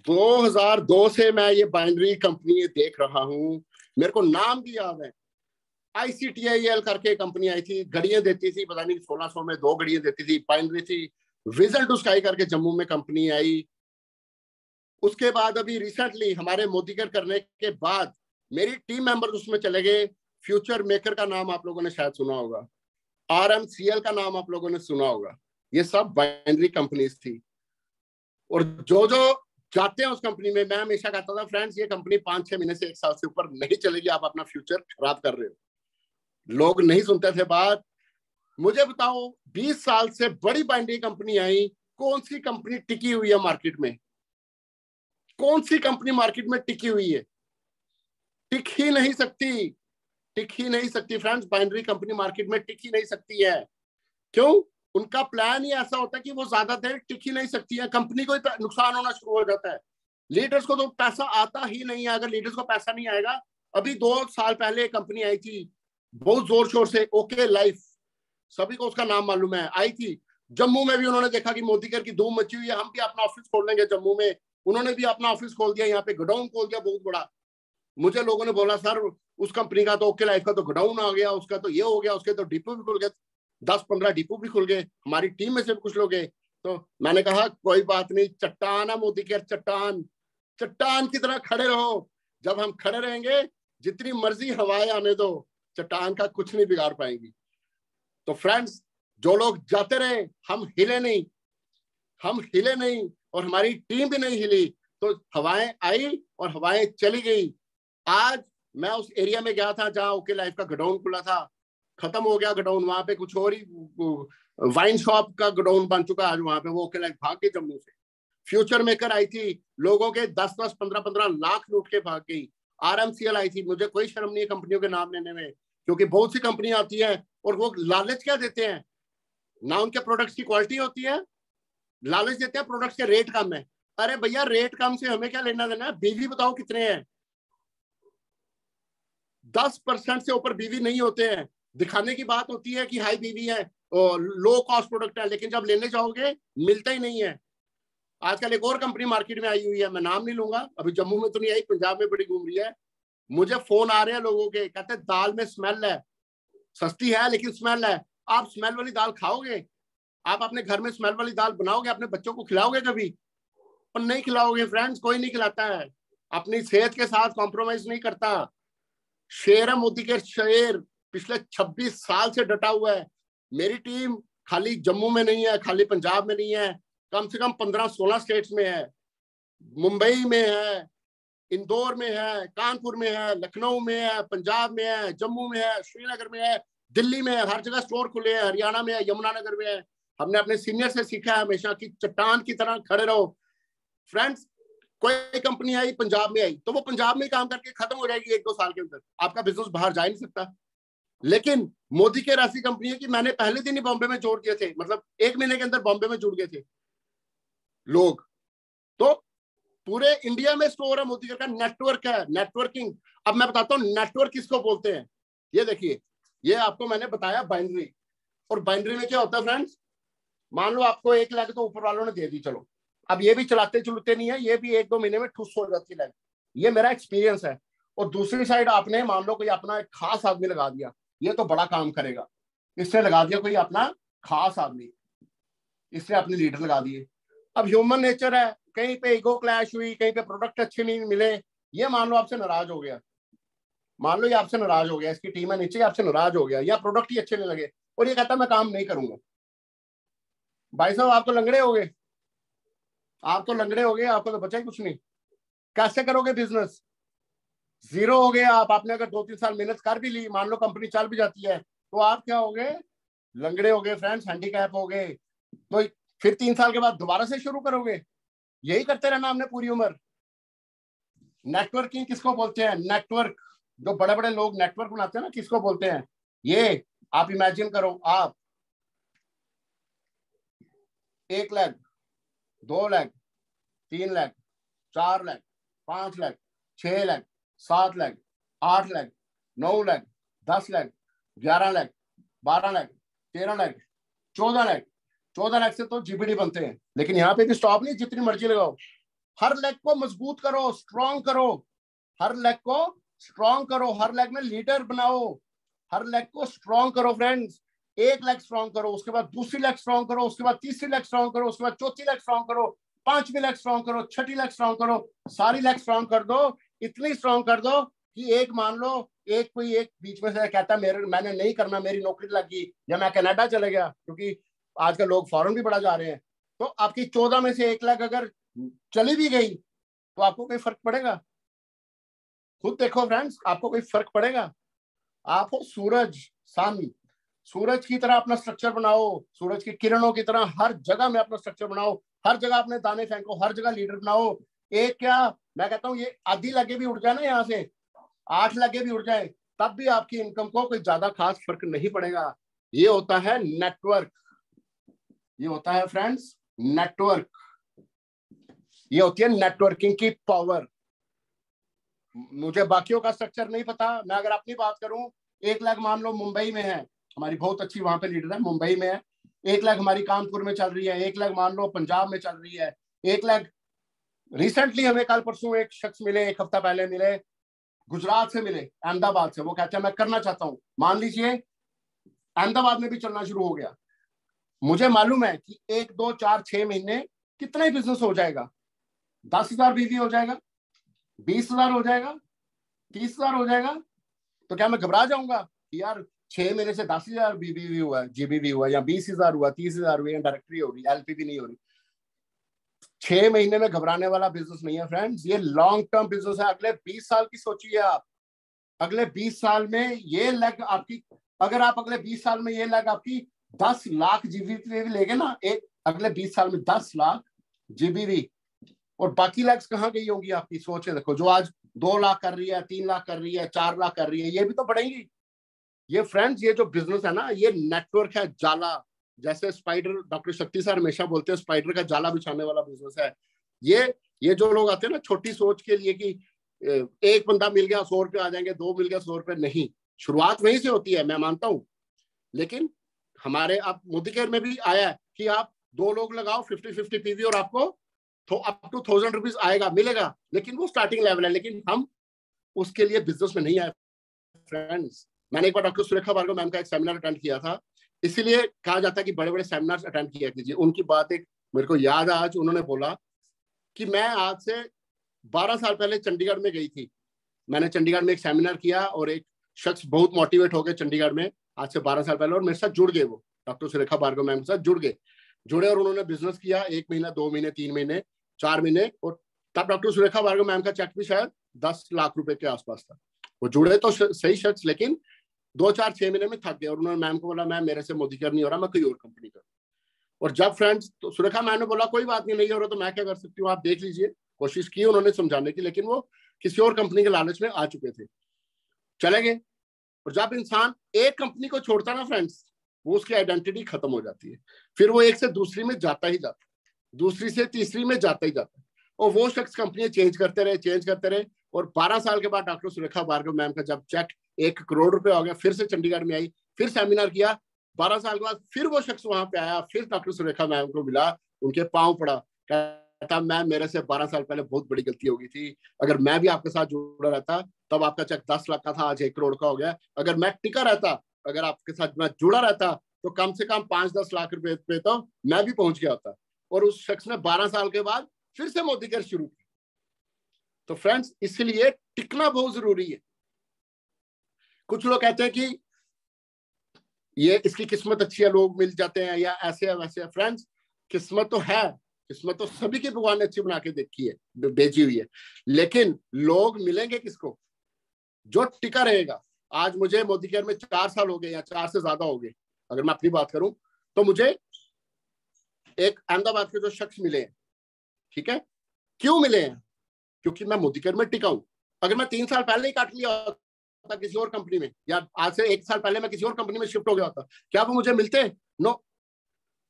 2002 से मैं ये बाइनरी कंपनी देख रहा हूं, मेरे को नाम भी याद है। ICTIL करके कंपनी आई थी, घड़ियां देती थी, पता नहीं 1600 में 2 घड़ियां देती थी, बाइनरी थी। विजन टू स्काई करके जम्मू में कंपनी आई। उसके बाद अभी रिसेंटली हमारे मोदी केयर करने के बाद मेरी टीम मेंबर उसमें चले गए। फ्यूचर मेकर का नाम आप लोगों ने शायद सुना होगा, RMCL का नाम आप लोगों ने सुना होगा। ये सब बाइनरी कंपनीज थी। और जो जो जाते हैं उस कंपनी में, मैं हमेशा कहता था फ्रेंड्स, ये कंपनी 5-6 महीने से 1 साल से ऊपर नहीं चलेगी, आप अपना फ्यूचर खराब कर रहे हो। लोग नहीं सुनते थे बात। मुझे बताओ, 20 साल से बड़ी बाइनरी कंपनी आई, कौन सी कंपनी टिकी हुई है मार्केट में? कौन सी कंपनी मार्केट में टिकी हुई है? टिक ही नहीं सकती, टिक ही नहीं सकती फ्रेंड्स। बाइनरी कंपनी मार्केट में टिक ही नहीं सकती है। क्यों? उनका प्लान ही ऐसा होता है कि वो ज्यादा देर टिक ही नहीं सकती है, कंपनी को नुकसान होना शुरू हो जाता है। लीडर्स को तो पैसा आता ही नहीं है। अगर लीडर्स को पैसा नहीं आएगा, अभी 2 साल पहले कंपनी आई थी बहुत जोर शोर से। ओके लाइफ, सभी को उसका नाम मालूम है, आई थी। जम्मू में भी उन्होंने देखा कि मोदीकर की धूम मची हुई है, हम भी अपना ऑफिस खोल लेंगे जम्मू में। उन्होंने भी अपना ऑफिस खोल दिया, यहाँ पे गोडाउन खोल दिया बहुत बड़ा। मुझे लोगों ने बोला सर उस कंपनी का तो ओके लाइफ का तो गोडाउन आ गया, उसका तो ये हो गया, उसके तो डिपो भी खुल गए, 10-15 डिपो भी खुल गए, हमारी टीम में से भी कुछ लोग गए। तो मैंने कहा कोई बात नहीं, चट्टान है मोदीकर, चट्टान, चट्टान की तरह खड़े रहो। जब हम खड़े रहेंगे, जितनी मर्जी हवाएं आने दो, चट्टान का कुछ नहीं बिगाड़ पाएंगी। तो फ्रेंड्स, जो लोग जाते रहे, हम हिले नहीं, हम हिले नहीं, और हमारी टीम भी नहीं हिली। तो हवाएं आई और हवाएं चली गई। आज मैं उस एरिया में गया था जहां ओके लाइफ का गोडाउन खुला था, खत्म हो गया गोडाउन, वहां पे कुछ और ही वाइन शॉप का गोडाउन बन चुका है आज वहां पे। वो ओके लाइफ भाग गई जम्मू से। फ्यूचर मेकर आई थी, लोगों के 10-10, 15-15 लाख लूट के भाग गई। RMCL आई थी, मुझे कोई शर्म नहीं है कंपनियों के नाम लेने में, क्योंकि बहुत सी कंपनियां आती हैं और वो लालच क्या देते हैं, ना उनके प्रोडक्ट्स की क्वालिटी होती है, लालच देते हैं प्रोडक्ट्स के रेट कम है। अरे भैया रेट कम से हमें क्या लेना देना है, बीवी बताओ कितने हैं, 10% से ऊपर बीवी नहीं होते हैं। दिखाने की बात होती है कि हाई बीवी है, लो कॉस्ट प्रोडक्ट है, लेकिन जब लेने जाओगे मिलता ही नहीं है। आजकल एक और कंपनी मार्केट में आई हुई है, मैं नाम नहीं लूंगा, अभी जम्मू में तो नहीं आई, पंजाब में बड़ी घूम रही है। मुझे फोन आ रहे हैं लोगों के, कहते हैं दाल में स्मेल है, सस्ती है लेकिन स्मेल है। आप स्मेल वाली दाल खाओगे? आप अपने घर में स्मेल वाली दाल बनाओगे, अपने बच्चों को खिलाओगे कभी? पर नहीं खिलाओगे फ्रेंड्स, कोई नहीं खिलाता है, अपनी सेहत के साथ कॉम्प्रोमाइज नहीं करता। शेर है मोदी के शेर, पिछले 26 साल से डटा हुआ है। मेरी टीम खाली जम्मू में नहीं है, खाली पंजाब में नहीं है, कम से कम 15-16 स्टेट्स में है। मुंबई में है, इंदौर में है, कानपुर में है, लखनऊ में है, पंजाब में है, जम्मू में है, श्रीनगर में है, दिल्ली में है, हर जगह स्टोर खुले हैं, हरियाणा में है, यमुनानगर में है। हमने अपने सीनियर से सीखा है हमेशा कि चट्टान की तरह खड़े रहो। फ्रेंड्स, कोई कंपनी आई पंजाब में आई तो वो पंजाब में ही काम करके खत्म हो जाएगी 1-2 साल के अंदर, आपका बिजनेस बाहर जा ही नहीं सकता। लेकिन मोदी के ऐसी कंपनी है कि मैंने पहले दिन ही बॉम्बे में जोड़ दिए थे, मतलब 1 महीने के अंदर बॉम्बे में जुड़ गए थे लोग। तो पूरे इंडिया में स्टोर है मोदी का, नेटवर्क है, नेटवर्किंग। अब मैं बताता हूँ नेटवर्क किसको बोलते हैं। ये देखिए, ये आपको मैंने बताया बाइनरी, और बाइनरी में क्या होता है फ्रेंड्स, मान लो आपको 1 लाख तो ऊपर वालों ने दे दी, चलो अब ये भी चलाते चलते नहीं है, ये भी 1-2 महीने में ठुस हो जाती है, ये मेरा एक्सपीरियंस है। और दूसरी साइड आपने मान लो कोई अपना एक खास आदमी लगा दिया, ये तो बड़ा काम करेगा, इससे लगा दिया कोई अपना खास आदमी, इससे अपने लीडर लगा दिए। अब ह्यूमन नेचर है, कहीं पे ईगो क्लैश हुई, कहीं पे प्रोडक्ट अच्छे नहीं मिले, ये मान लो आपसे नाराज हो गया, मान लो ये आपसे नाराज हो गया, इसकी टीम है नीचे, आपसे नाराज हो गया, या प्रोडक्ट ही अच्छे नहीं लगे, और ये कहता मैं काम नहीं करूंगा। भाई साहब आप तो लंगड़े हो गए, आप तो लंगड़े हो गए, आपको तो बचा ही कुछ नहीं। कैसे करोगे बिजनेस? जीरो हो गया आप। आपने अगर 2-3 साल मेहनत कर भी ली, मान लो कंपनी चल भी जाती है, तो आप क्या हो गए? लंगड़े हो गए फ्रेंड्स, हैंडीकैप हो गए। तो फिर 3 साल के बाद दोबारा से शुरू करोगे, यही करते रहना हमने पूरी उम्र। नेटवर्किंग किसको बोलते हैं? नेटवर्क, जो बड़े बड़े लोग नेटवर्क बनाते हैं ना, किसको बोलते हैं? ये आप इमेजिन करो, आप 1 लाख, 2 लाख, 3 लाख, 4 लाख, 5 लाख, 6 लाख, 7 लाख, 8 लाख, 9 लाख, 10 लाख, 11 लाख, 12 लाख, 13 लाख, 14 लाख। 14 लाख से तो जीबीडी बनते हैं। लेकिन यहाँ पे भी स्टॉप नहीं, जितनी मर्जी लगाओ, हर लेग को मजबूत करो, स्ट्रॉन्ग करो, हर लेग को स्ट्रॉन्ग करो, हर लेग में लीडर बनाओ, हर लेग को स्ट्रॉन्ग करो फ्रेंड्स। 1 लेग स्ट्रॉन्ग करो, उसके बाद दूसरी लेग स्ट्रॉन्ग करो, उसके बाद तीसरी लेग स्ट्रॉन्ग करो, उसके बाद चौथी लेग स्ट्रॉन्ग करो, 5वीं लेग स्ट्रॉन्ग करो, 6ठी लेग स्ट्रॉन्ग करो, सारी लेग स्ट्रॉन्ग कर दो। इतनी स्ट्रॉन्ग कर दो कि एक मान लो एक कोई एक बीच में से कहता मैंने नहीं करना, मेरी नौकरी लगी, या मैं कनाडा चले गया, क्योंकि आजकल लोग फॉरेन भी बड़ा जा रहे हैं। तो आपकी 14 में से 1 लाख अगर चली भी गई तो आपको कोई फर्क पड़ेगा? खुद देखो फ्रेंड्स, आपको कोई फर्क पड़ेगा? आप हो सूरज, सन, सूरज की तरह अपना स्ट्रक्चर बनाओ, सूरज की किरणों की तरह हर जगह में अपना स्ट्रक्चर बनाओ, हर जगह अपने दाने फेंको, हर जगह लीडर बनाओ। एक क्या, मैं कहता हूँ ये आधी लगे भी उड़ जाए ना, यहाँ से 8 लगे भी उड़ जाए, तब भी आपकी इनकम को कोई ज्यादा खास फर्क नहीं पड़ेगा। ये होता है नेटवर्क, ये होता है फ्रेंड्स नेटवर्क, ये होती है नेटवर्किंग की पावर। मुझे बाकियों का स्ट्रक्चर नहीं पता, मैं अगर अपनी बात करूं 1 लाख मान लो मुंबई में है, हमारी बहुत अच्छी वहां पे लीडर है, मुंबई में है। 1 लाख हमारी कानपुर में चल रही है, 1 लाख मान लो पंजाब में चल रही है, 1 लाख रिसेंटली हमें कल परसों एक शख्स मिले, 1 हफ्ता पहले मिले, गुजरात से मिले, अहमदाबाद से। वो कहते हैं मैं करना चाहता हूँ। मान लीजिए अहमदाबाद में भी चलना शुरू हो गया। मुझे मालूम है कि 1, 2, 4, 6 महीने कितना ही बिजनेस हो जाएगा। 10,000 बीवी हो जाएगा, 20,000 हो जाएगा, 30,000 हो जाएगा। तो क्या मैं घबरा जाऊंगा कि यार 6 महीने से 10,000 बीबीवी हुआ, जीबीवी हुआ, या 20,000 हुआ, 30,000 हुई, डायरेक्टरी हो रही, एलपीवी नहीं हो रही। 6 महीने में घबराने वाला बिजनेस नहीं है फ्रेंड्स, ये लॉन्ग टर्म बिजनेस है। अगले 20 साल की सोचिए आप। अगले 20 साल में ये लेग आपकी, अगर आप अगले 20 साल में ये लेग आपकी 10 लाख जीबीवी लेंगे ना, एक अगले 20 साल में 10 लाख जीबीवी, और बाकी लेग्स कहाँ गई होंगी आपकी? सोचे देखो, जो आज 2 लाख कर रही है, 3 लाख कर रही है, 4 लाख कर रही है, ये भी तो बढ़ेंगी। ये फ्रेंड्स, ये जो बिजनेस है ना, ये नेटवर्क है, जाला। जैसे स्पाइडर, डॉक्टर शक्ति सर हमेशा बोलते हैं स्पाइडर का जाला बिछाने वाला बिजनेस है ये जो लोग आते हैं ना छोटी सोच के लिए कि एक बंदा मिल गया 100 रुपये आ जाएंगे, 2 मिल गया 100 रुपये, नहीं। शुरुआत वहीं से होती है, मैं मानता हूं। लेकिन हमारे आप मोदी केयर में भी आया है कि आप 2 लोग लगाओ 50-50 पीवी और आपको तो अप टू 1,000 रुपीज आएगा, मिलेगा। लेकिन वो स्टार्टिंग लेवल है, लेकिन हम उसके लिए बिजनेस में नहीं आए फ्रेंड्स। मैंने एक बार डॉक्टर सुरेखा भार्गव मैम का एक सेमिनार अटेंड किया था, इसीलिए कहा जाता है कि बड़े बड़े सेमिनार अटेंड किया कीजिए। उनकी बात एक मेरे को याद है आज, उन्होंने बोला कि मैं आज से 12 साल पहले चंडीगढ़ में गई थी। मैंने चंडीगढ़ में एक सेमिनार किया और एक शख्स बहुत मोटिवेट हो गए चंडीगढ़ में आज से 12 साल पहले, और मेरे साथ जुड़ गए। वो डॉक्टर सुरेखा भार्गव मैम के साथ जुड़े और उन्होंने बिजनेस किया 1 महीना, 2 महीने, 3 महीने, 4 महीने, और तब डॉक्टर सुरेखा भार्गव मैम का चेक भी शायद 10 लाख रुपए के आसपास था। वो जुड़े तो सही शख्स, लेकिन 2, 4, 6 महीने में थक गए और उन्होंने मैम को बोला मैम मेरे से मोदी केयर नहीं हो रहा, मैं कोई और कंपनी करूँ। और जब फ्रेंड्स, तो सुरेखा मैम ने बोला कोई बात नहीं हो रहा तो मैं क्या कर सकती हूँ, आप देख लीजिए। कोशिश की उन्होंने समझाने की, लेकिन वो किसी और कंपनी के लालच में आ चुके थे, चले गए। और जब इंसान एक कंपनी को छोड़ता ना फ्रेंड्स, वो उसकी आइडेंटिटी खत्म हो जाती है। फिर वो एक से दूसरी में जाता ही जाता है, दूसरी से तीसरी में जाता ही जाता है, और वो शख्स कंपनी चेंज करते रहे। और 12 साल के बाद डॉक्टर सुरेखा भार्गव मैम का जब चेक 1 करोड़ रुपए हो गया, फिर से चंडीगढ़ में आई, फिर सेमिनार किया। 12 साल के बाद फिर वो शख्स वहां पे आया, फिर डॉक्टर सुरेखा मैम को मिला, उनके पांव पड़ा, कहता मैम मेरे से 12 साल पहले बहुत बड़ी गलती हो गई थी, अगर मैं भी आपके साथ जुड़ा रहता तब आपका चेक 10 लाख का था, आज 1 करोड़ का हो गया। अगर मैं टिका रहता, अगर आपके साथ मैं जुड़ा रहता, तो कम से कम 5-10 लाख रुपए पे तो मैं भी पहुंच गया होता। और उस शख्स ने 12 साल के बाद फिर से मोदी केयर शुरू की। तो फ्रेंड्स, इसलिए टिकना बहुत जरूरी है। कुछ लोग कहते हैं कि ये इसकी किस्मत अच्छी है, लोग मिल जाते हैं, या ऐसे है वैसे है। फ्रेंड्स, किस्मत तो है, किस्मत तो सभी की भगवान ने अच्छी बना के देखी है, बेची हुई है, लेकिन लोग मिलेंगे किसको? जो टिका रहेगा। आज मुझे मोदी केयर में 4 साल हो गए या 4 से ज्यादा हो गए, अगर मैं अपनी बात करूं तो मुझे एक अहमदाबाद के जो शख्स मिले हैं, ठीक है, क्यों मिले हैं? क्योंकि मैं मोदी केयर में टिका हूं। अगर मैं 3 साल पहले ही काट लिया होता किसी और कंपनी में, या आज से 1 साल पहले मैं किसी और कंपनी में शिफ्ट हो गया होता, क्या वो मुझे मिलते? नो।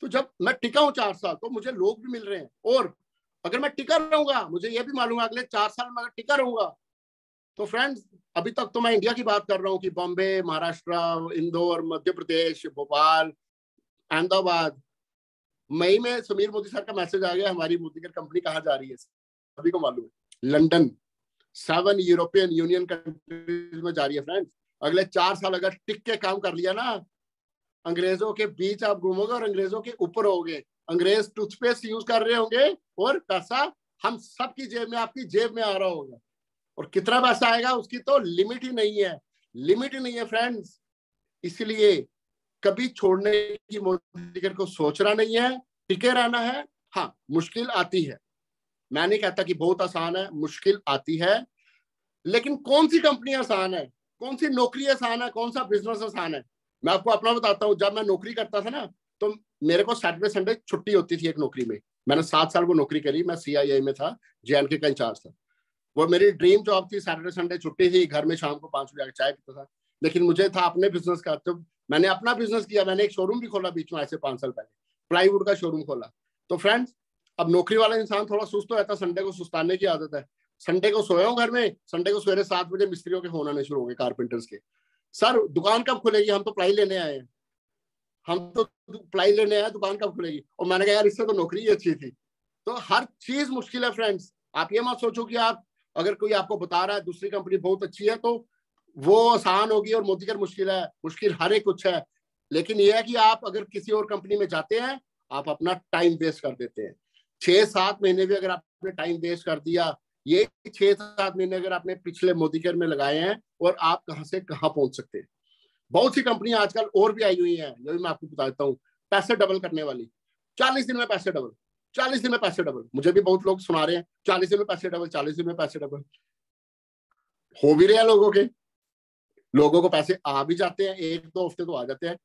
तो जब मैं टिका हूं 4 साल, तो मुझे लोग भी मिल रहे हैं। और अगर मैं टिका रहूंगा, मुझे ये भी मालूम है अगले 4 साल में अगर टिका रहूंगा, तो फ्रेंड्स, अभी तक तो मैं इंडिया की बात कर रहा हूँ कि बॉम्बे, महाराष्ट्र, इंदौर, मध्य प्रदेश, भोपाल, अहमदाबाद। मई में समीर मोदी सर का मैसेज आ गया, हमारी मोदी केयर कंपनी कहाँ जा रही है, सभी को मालूम है, लंदन। 7 यूरोपियन यूनियन कंट्रीज में जा रही है फ्रेंड्स। अगले 4 साल अगर टिक के काम कर लिया ना, अंग्रेजों के बीच आप घूमोगे और अंग्रेजों के ऊपर होगे। अंग्रेज टूथपेस्ट यूज कर रहे होंगे और पैसा हम सबकी जेब में, आपकी जेब में आ रहा होगा। और कितना पैसा आएगा उसकी तो लिमिट ही नहीं है, लिमिट ही नहीं है फ्रेंड्स। इसलिए कभी छोड़ने की मोदी केयर को सोचना नहीं है, टिके रहना है। हाँ, मुश्किल आती है, मैं नहीं कहता कि बहुत आसान है, मुश्किल आती है। लेकिन कौन सी कंपनी आसान है, कौन सी नौकरी आसान है, कौन सा बिजनेस आसान है? मैं आपको अपना बताता हूँ। जब मैं नौकरी करता था ना, तो मेरे को सैटरडे संडे छुट्टी होती थी एक नौकरी में। मैंने 7 साल वो नौकरी करी, मैं CII में था, JNK का इंचार्ज था। वो मेरी ड्रीम जॉब थी, सैटरडे संडे छुट्टी थी, घर में शाम को 5 बजे आकर चाय पीता था। लेकिन मुझे था अपने बिजनेस का, तो मैंने अपना बिजनेस किया। मैंने एक शोरूम भी खोला बीच में, ऐसे 5 साल पहले, प्लाईवुड का शोरूम खोला। तो फ्रेंड्स, अब नौकरी वाला इंसान थोड़ा सुस्त रहता, संडे को सुस्ताने की आदत है। संडे को सोया हूँ घर में, संडे को सवेरे 7 बजे मिस्त्रियों के फोन आने शुरू हो गए, कारपेंटर्स के। सर दुकान कब खुलेगी, हम तो प्लाई लेने आए हैं, हम तो प्लाई लेने आए, दुकान कब खुलेगी। और मैंने कहा यार इससे तो नौकरी ही अच्छी थी। तो हर चीज मुश्किल है फ्रेंड्स। आप ये मत सोचो कि आप, अगर कोई आपको बता रहा है दूसरी कंपनी बहुत अच्छी है तो वो आसान होगी और मोदीकर मुश्किल है। मुश्किल हर एक कुछ है, लेकिन ये है कि आप अगर किसी और कंपनी में जाते हैं आप अपना टाइम वेस्ट कर देते हैं। 6-7 महीने भी अगर आपने टाइम वेस्ट कर दिया, ये 6-7 महीने अगर आपने पिछले मोदीकर में लगाए हैं, और आप कहां से कहां पहुंच सकते हैं। बहुत सी कंपनी आजकल और भी आई हुई हैं, ये भी मैं आपको बता देता हूँ, पैसे डबल करने वाली। 40 दिन में पैसे डबल, 40 दिन में पैसे डबल। मुझे भी बहुत लोग सुना रहे हैं 40 दिन में पैसे डबल, 40 दिन में पैसे डबल। हो भी रहे हैं लोगों को पैसे आ भी जाते हैं, 1-2 हफ्ते तो आ जाते हैं।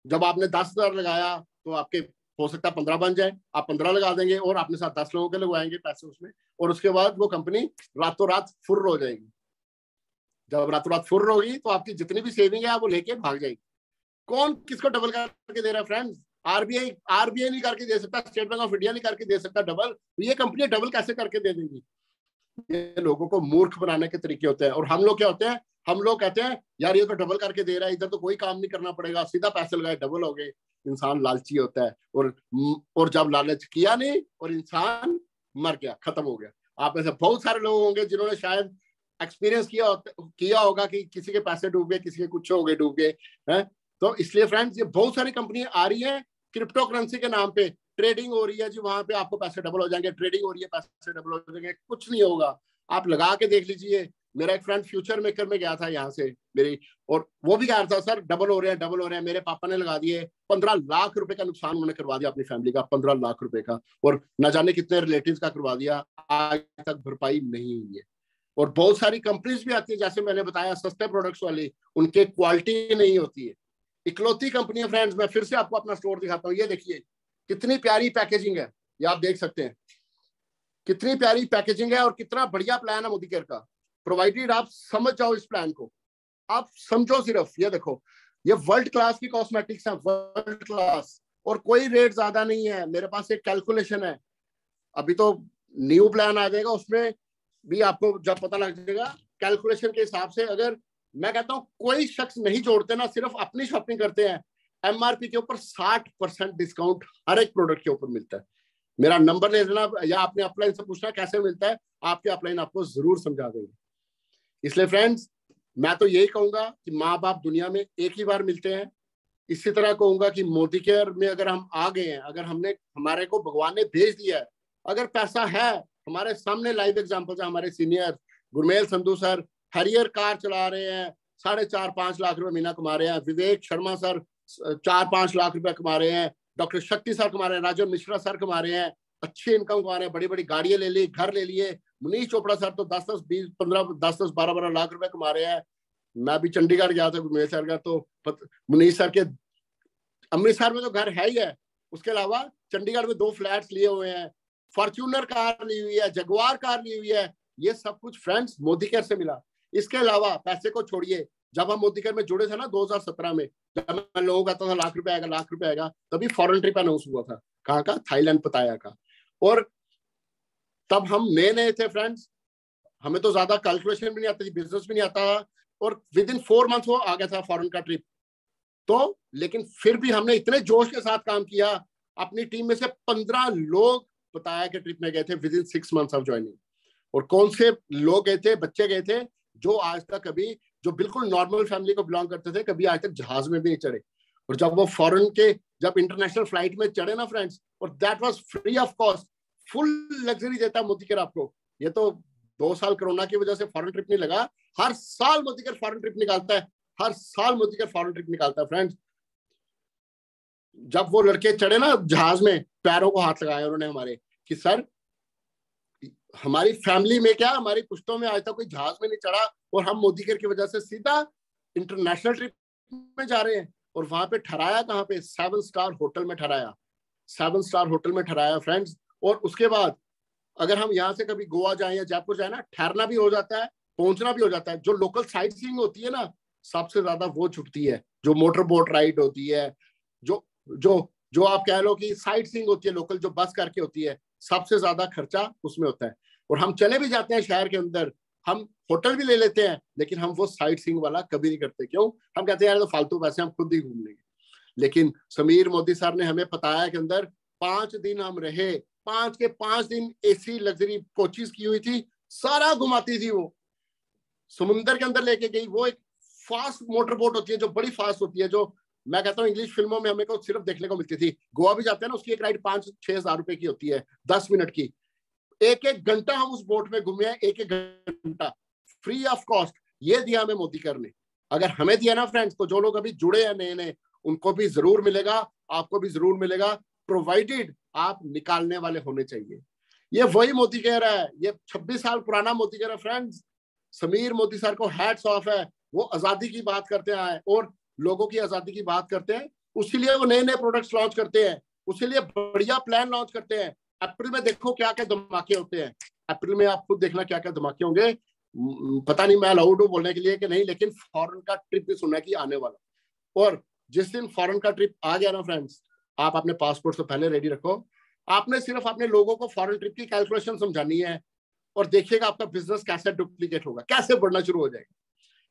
जब आपने 10,000 लगाया तो आपके हो सकता है 15 बन जाए, आप 15 लगा देंगे और आपने साथ 10 लोगों के लगवाएंगे पैसे उसमें, और उसके बाद वो कंपनी रातों रात फुर्र हो जाएगी। जब रातों रात फुर्र होगी तो आपकी जितनी भी सेविंग है वो लेके भाग जाएगी। कौन किसको डबल करके दे रहा है फ्रेंड्स? आरबीआई नहीं करके दे सकता, स्टेट बैंक ऑफ इंडिया नहीं करके दे सकता डबल, तो ये कंपनी डबल कैसे करके दे देंगी? ये लोगों को मूर्ख बनाने के तरीके होते हैं। और हम लोग क्या होते हैं, हम लोग कहते हैं यार ये तो डबल करके दे रहा है, इधर तो कोई काम नहीं करना पड़ेगा, सीधा पैसे लगाए डबल हो गए। इंसान लालची होता है, और जब लालच किया नहीं और इंसान मर गया, खत्म हो गया। आप ऐसे बहुत सारे लोग होंगे जिन्होंने शायद एक्सपीरियंस किया होगा कि किसी के पैसे डूब गए, किसी के कुछ हो गए, डूब गए हैं। तो इसलिए फ्रेंड्स ये बहुत सारी कंपनियां आ रही हैं क्रिप्टो करेंसी के नाम पे, ट्रेडिंग हो रही है जी, वहां पे आपको पैसे डबल हो जाएंगे, ट्रेडिंग हो रही है पैसे डबल हो जाएंगे। कुछ नहीं होगा, आप लगा के देख लीजिए। मेरा एक फ्रेंड फ्यूचर मेकर में गया था यहाँ से मेरी, और वो भी कह रहा था सर डबल हो रहे हैं, डबल हो रहे हैं। मेरे पापा ने लगा दिए, 15 लाख रुपए का नुकसान उन्होंने करवा दिया अपनी फैमिली का, 15 लाख रुपए का, और न जाने कितने रिलेटिव्स का करवा दिया, आज तक भरपाई नहीं हुई है। और बहुत सारी कंपनीज भी आती है जैसे मैंने बताया सस्ते प्रोडक्ट्स वाली, उनके क्वालिटी नहीं होती है। इकलौती कंपनी है फ्रेंड्स। मैं फिर से आपको अपना स्टोर दिखाता हूँ, ये देखिए कितनी प्यारी पैकेजिंग है, ये आप देख सकते हैं कितनी प्यारी पैकेजिंग है और कितना बढ़िया प्लान है मोदी केयर का, प्रोवाइडेड आप समझ जाओ इस प्लान को, आप समझो सिर्फ। ये देखो, ये वर्ल्ड क्लास की कॉस्मेटिक्स है, वर्ल्ड क्लास, और कोई रेट ज्यादा नहीं है। मेरे पास एक कैलकुलेशन है, अभी तो न्यू प्लान आ जाएगा, उसमें भी आपको जब पता लग जाएगा कैलकुलेशन के हिसाब से। अगर मैं कहता हूं कोई शख्स नहीं जोड़ते ना, सिर्फ अपनी शॉपिंग करते हैं, एमआरपी के ऊपर 60% डिस्काउंट हर एक प्रोडक्ट के ऊपर मिलता है। मेरा नंबर ले लेना या आपने अपलाइन से पूछना कैसे मिलता है, आपके अपलाइन आपको जरूर समझा देंगे। इसलिए फ्रेंड्स मैं तो यही कहूंगा कि माँ बाप दुनिया में एक ही बार मिलते हैं। इसी तरह कहूंगा कि मोदी केयर में अगर हम आ गए हैं, अगर हमने, हमारे को भगवान ने भेज दिया है, अगर पैसा है, हमारे सामने लाइव एग्जांपल्स है, हमारे senior Gurmel Sandhu sir Harrier car चला रहे हैं, 4.5-5 लाख रुपए महीना कमा रहे हैं। विवेक शर्मा सर 4-5 लाख रुपए कमा रहे हैं। डॉक्टर शक्ति सर कमा रहे हैं, राजन मिश्रा सर कमा रहे हैं, अच्छी इनकम कमा रहे हैं, बड़ी बड़ी गाड़ियां ले ली, घर ले लिए। मनीष चोपड़ा सर तो 10-10, 20, 15, 10-10, 12-12 लाख रुपए कमा रहे हैं। मैं भी चंडीगढ़ गया था गुरमेल सर का, तो मनीष सर के अमृतसर में तो घर है ही है, उसके अलावा चंडीगढ़ में 2 फ्लैट्स लिए हुए हैं, फॉर्च्यूनर कार ली हुई है, जगुआर कार ली हुई है। ये सब कुछ फ्रेंड्स मोदी केयर से मिला। इसके अलावा पैसे को छोड़िए, जब हम मोदी केयर में जुड़े थे ना 2017 में, जब मैं लोगों को कहता था लाख रुपए आएगा, लाख रुपए आएगा, तभी फॉरेन ट्रिप अनाउंस हुआ था। कहाँ का? थाईलैंड, पताया का। और तब हम नए नए थे फ्रेंड्स, हमें तो ज्यादा कैलकुलेशन भी नहीं आती थी, बिजनेस भी नहीं आता था, और विद इन 4 मंथ्स वो आ गया था फॉरेन का ट्रिप। तो लेकिन फिर भी हमने इतने जोश के साथ काम किया, अपनी टीम में से 15 लोग बताया कि ट्रिप में गए थे with in 6 months of joining. और कौन से लोग गए थे? बच्चे गए थे जो आज तक कभी, जो बिल्कुल नॉर्मल फैमिली को बिलोंग करते थे, कभी आज तक जहाज में भी नहीं चढ़े। और जब वो फॉरेन के, जब इंटरनेशनल फ्लाइट में चढ़े ना फ्रेंड्स, और that was free of cost, full luxury देता है मोदी केयर आपको। ये तो 2 साल कोरोना की वजह से फॉरेन ट्रिप नहीं लगा, हर साल मोदी केयर फॉरेन ट्रिप निकालता है, हर साल मोदी केयर फॉरेन ट्रिप निकालता है फ्रेंड्स। जब वो लड़के चढ़े ना जहाज में, पैरों को हाथ लगाया उन्होंने हमारे कि सर हमारी फैमिली में क्या, हमारी पुश्तों में आज तक कोई जहाज में नहीं चढ़ा, और हम मोदी केयर की वजह से सीधा इंटरनेशनल ट्रिप में जा रहे हैं। और वहां पे ठहराया कहाँ पे? 7 स्टार होटल में ठहराया, 7 स्टार होटल में ठहराया फ्रेंड्स। और उसके बाद अगर हम यहाँ से कभी गोवा जाए या जयपुर जाए ना, ठहरना भी हो जाता है, पहुंचना भी हो जाता है। जो लोकल साइट सीइंग होती है ना, सबसे ज्यादा वो छुटती है, जो मोटर बोट राइड होती है, जो जो जो आप कह लो कि साइट सीइंग होती है लोकल, जो बस करके होती है, सबसे ज्यादा खर्चा उसमें होता है। और हम चले भी जाते हैं शहर के अंदर, हम होटल भी ले लेते हैं, लेकिन हम वो साइट सीइंग वाला कभी नहीं करते। क्यों? हम कहते हैं यार तो फालतू पैसे, हम खुद ही घूम लेंगे। लेकिन समीर मोदी सर ने हमें बताया कि अंदर 5 दिन हम रहे, 5 के 5 दिन एसी लग्जरी कोचेस की हुई थी, सारा घुमाती थी वो, समुंदर के अंदर लेके गई। वो एक फास्ट मोटर बोट होती है जो बड़ी फास्ट होती है, जो मैं कहता हूँ इंग्लिश फिल्मों में हमें को सिर्फ देखने को मिलती थी। गोवा भी जाते हैं ना, उसकी एक राइड 5-6 हजार रुपए की होती है, 10 मिनट की। एक एक घंटा हम उस बोट में घूमे हैं, एक एक घंटा फ्री ऑफ कॉस्ट। ये दिया हमें मोदी कर ने। अगर हमें दिया ना फ्रेंड्स, तो जो लोग अभी जुड़े हैं नए नए, उनको भी जरूर मिलेगा, आपको भी जरूर मिलेगा, प्रोवाइडेड आप निकालने वाले होने चाहिए। ये वही मोदी कह रहा है, ये 26 साल पुराना मोदी कह रहा है फ्रेंड्स। समीर मोदी सर को हैट्स ऑफ है। वो आजादी की बात करते हैं और लोगों की आजादी की बात करते हैं, उसी लिए वो नए नए प्रोडक्ट्स लॉन्च करते हैं, उसी लिए बढ़िया प्लान लॉन्च करते हैं। अप्रैल में देखो क्या क्या धमाके होते हैं। अप्रैल में आप खुद देखना क्या क्या धमाके होंगे। पता नहीं मैं अलाउड हूँ बोलने के लिए कि नहीं, लेकिन फॉरेन का ट्रिप भी सुना कि आने वाला। और जिस दिन फॉरेन का ट्रिप आ गया ना फ्रेंड्स, आप अपने पासपोर्ट से पहले रेडी रखो। आपने सिर्फ अपने लोगों को फॉरेन ट्रिप की कैलकुलेशन समझानी है, और देखिएगा आपका बिजनेस कैसे डुप्लीकेट होगा, कैसे बढ़ना शुरू हो जाएगा,